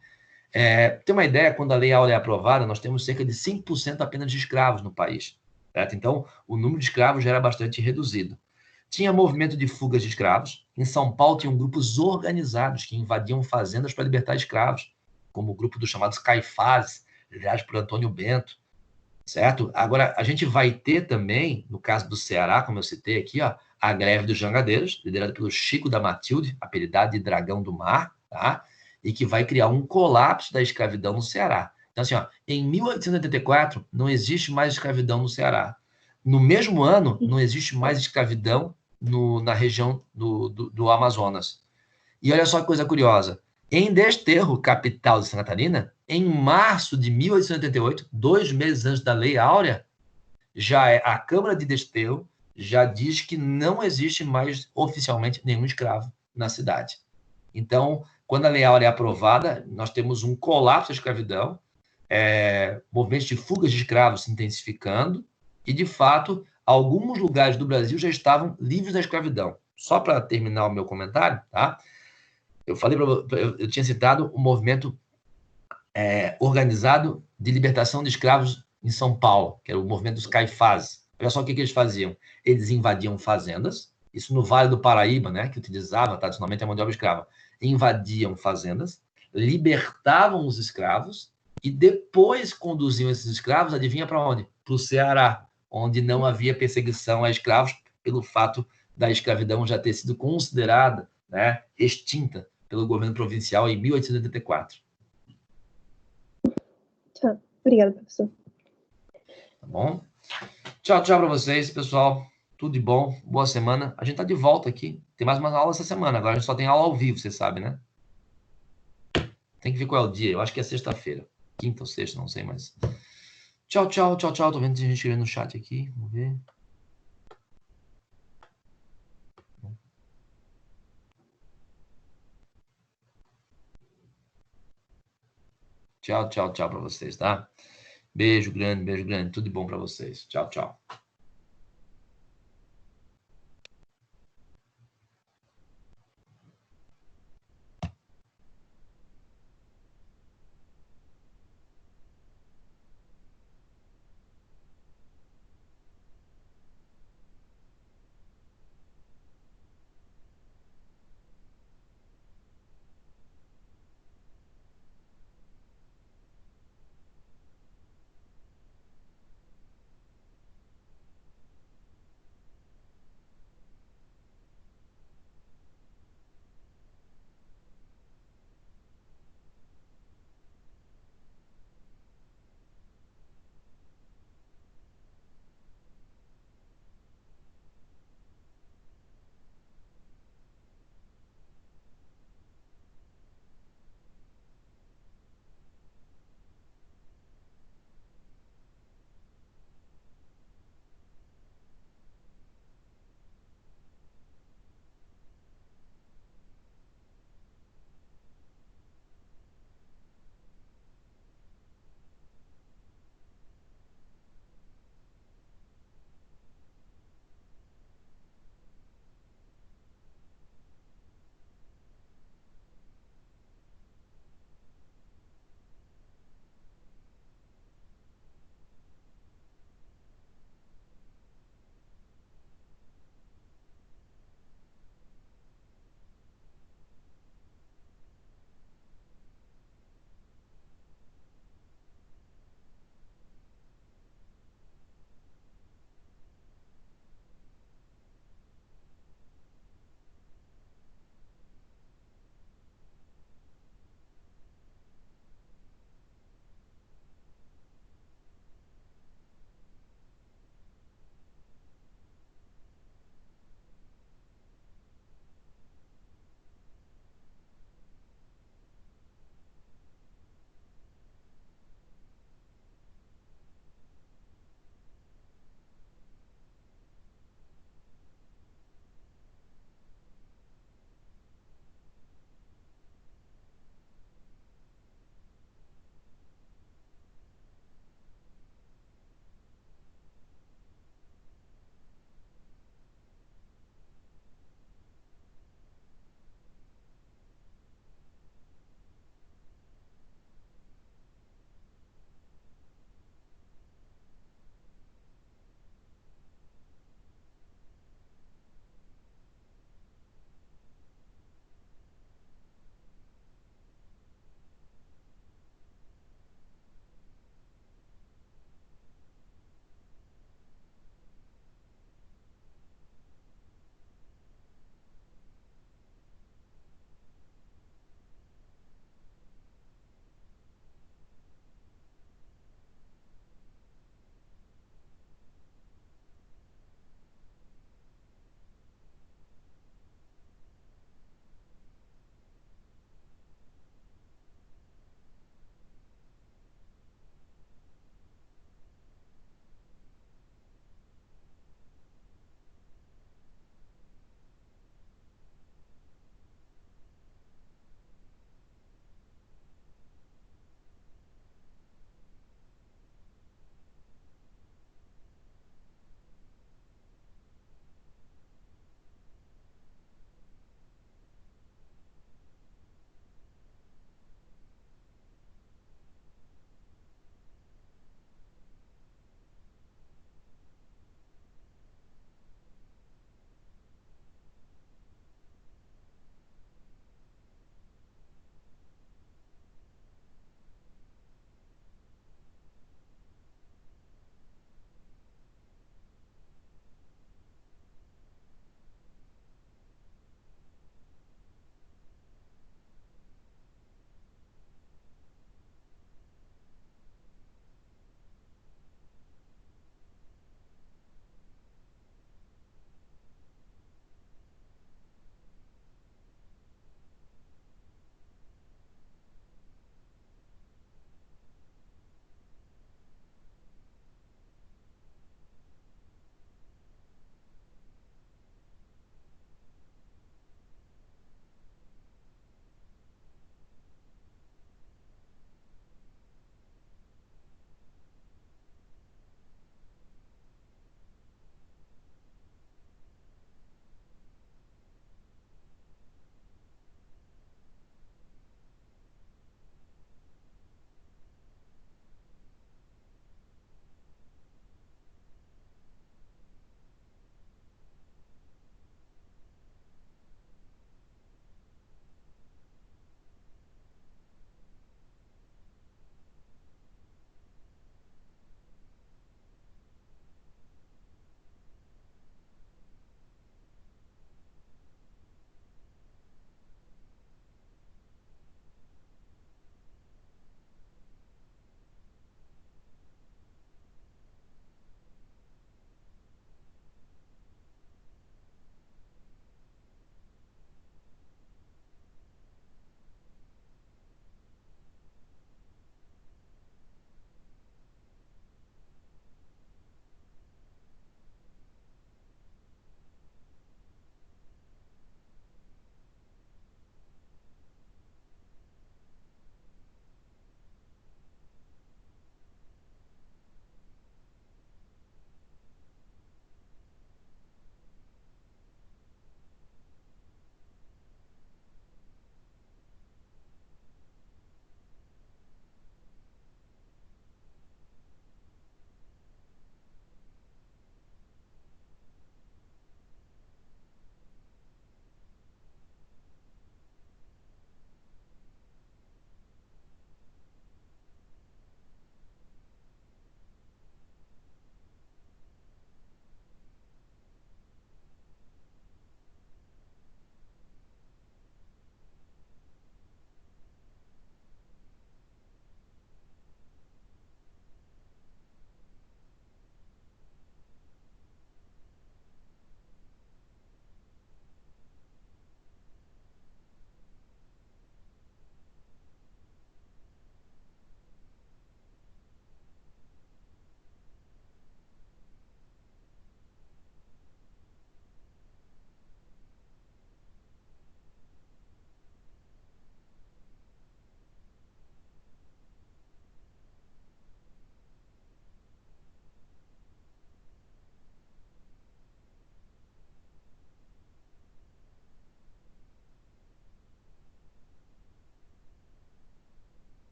Tem uma ideia, quando a Lei Áurea é aprovada, nós temos cerca de 5% apenas de escravos no país. Certo? Então, o número de escravos já era bastante reduzido. Tinha movimento de fugas de escravos. Em São Paulo, tinham grupos organizados que invadiam fazendas para libertar escravos, como o grupo dos chamados Caifases, liderados por Antônio Bento. Certo? Agora, a gente vai ter também, no caso do Ceará, como eu citei aqui, ó, a greve dos jangadeiros, liderada pelo Chico da Matilde, apelidado de Dragão do Mar, tá? E que vai criar um colapso da escravidão no Ceará. Então, assim, ó, em 1884, não existe mais escravidão no Ceará. No mesmo ano, não existe mais escravidão na região do Amazonas. E olha só que coisa curiosa. Em Desterro, capital de Santa Catarina, em março de 1888, 2 meses antes da Lei Áurea, a Câmara de Desterro já diz que não existe mais oficialmente nenhum escravo na cidade. Então, quando a Lei Áurea é aprovada, nós temos um colapso da escravidão, movimentos de fugas de escravos se intensificando, e, de fato, alguns lugares do Brasil já estavam livres da escravidão. Só para terminar o meu comentário, tá? Eu tinha citado o movimento organizado de libertação de escravos em São Paulo, que era o movimento dos Caifases. Olha só o que eles faziam. Eles invadiam fazendas, isso no Vale do Paraíba, né, que utilizava tradicionalmente a mão de obra escrava. Invadiam fazendas, libertavam os escravos e depois conduziam esses escravos, adivinha para onde? Para o Ceará, onde não havia perseguição a escravos pelo fato da escravidão já ter sido considerada, né, extinta pelo governo provincial em 1884. Tá. Obrigada, professor. Tá bom? Tchau, tchau para vocês, pessoal. Tudo de bom. Boa semana. A gente tá de volta aqui. Tem mais uma aula essa semana. Agora a gente só tem aula ao vivo, você sabe, né? Tem que ver qual é o dia. Eu acho que é sexta-feira. Quinta ou sexta, não sei mais. Tchau, tchau, tchau, tchau. Tô vendo gente escrevendo no chat aqui. Vamos ver. Tchau, tchau, tchau para vocês, tá? Beijo grande, beijo grande. Tudo de bom para vocês. Tchau, tchau.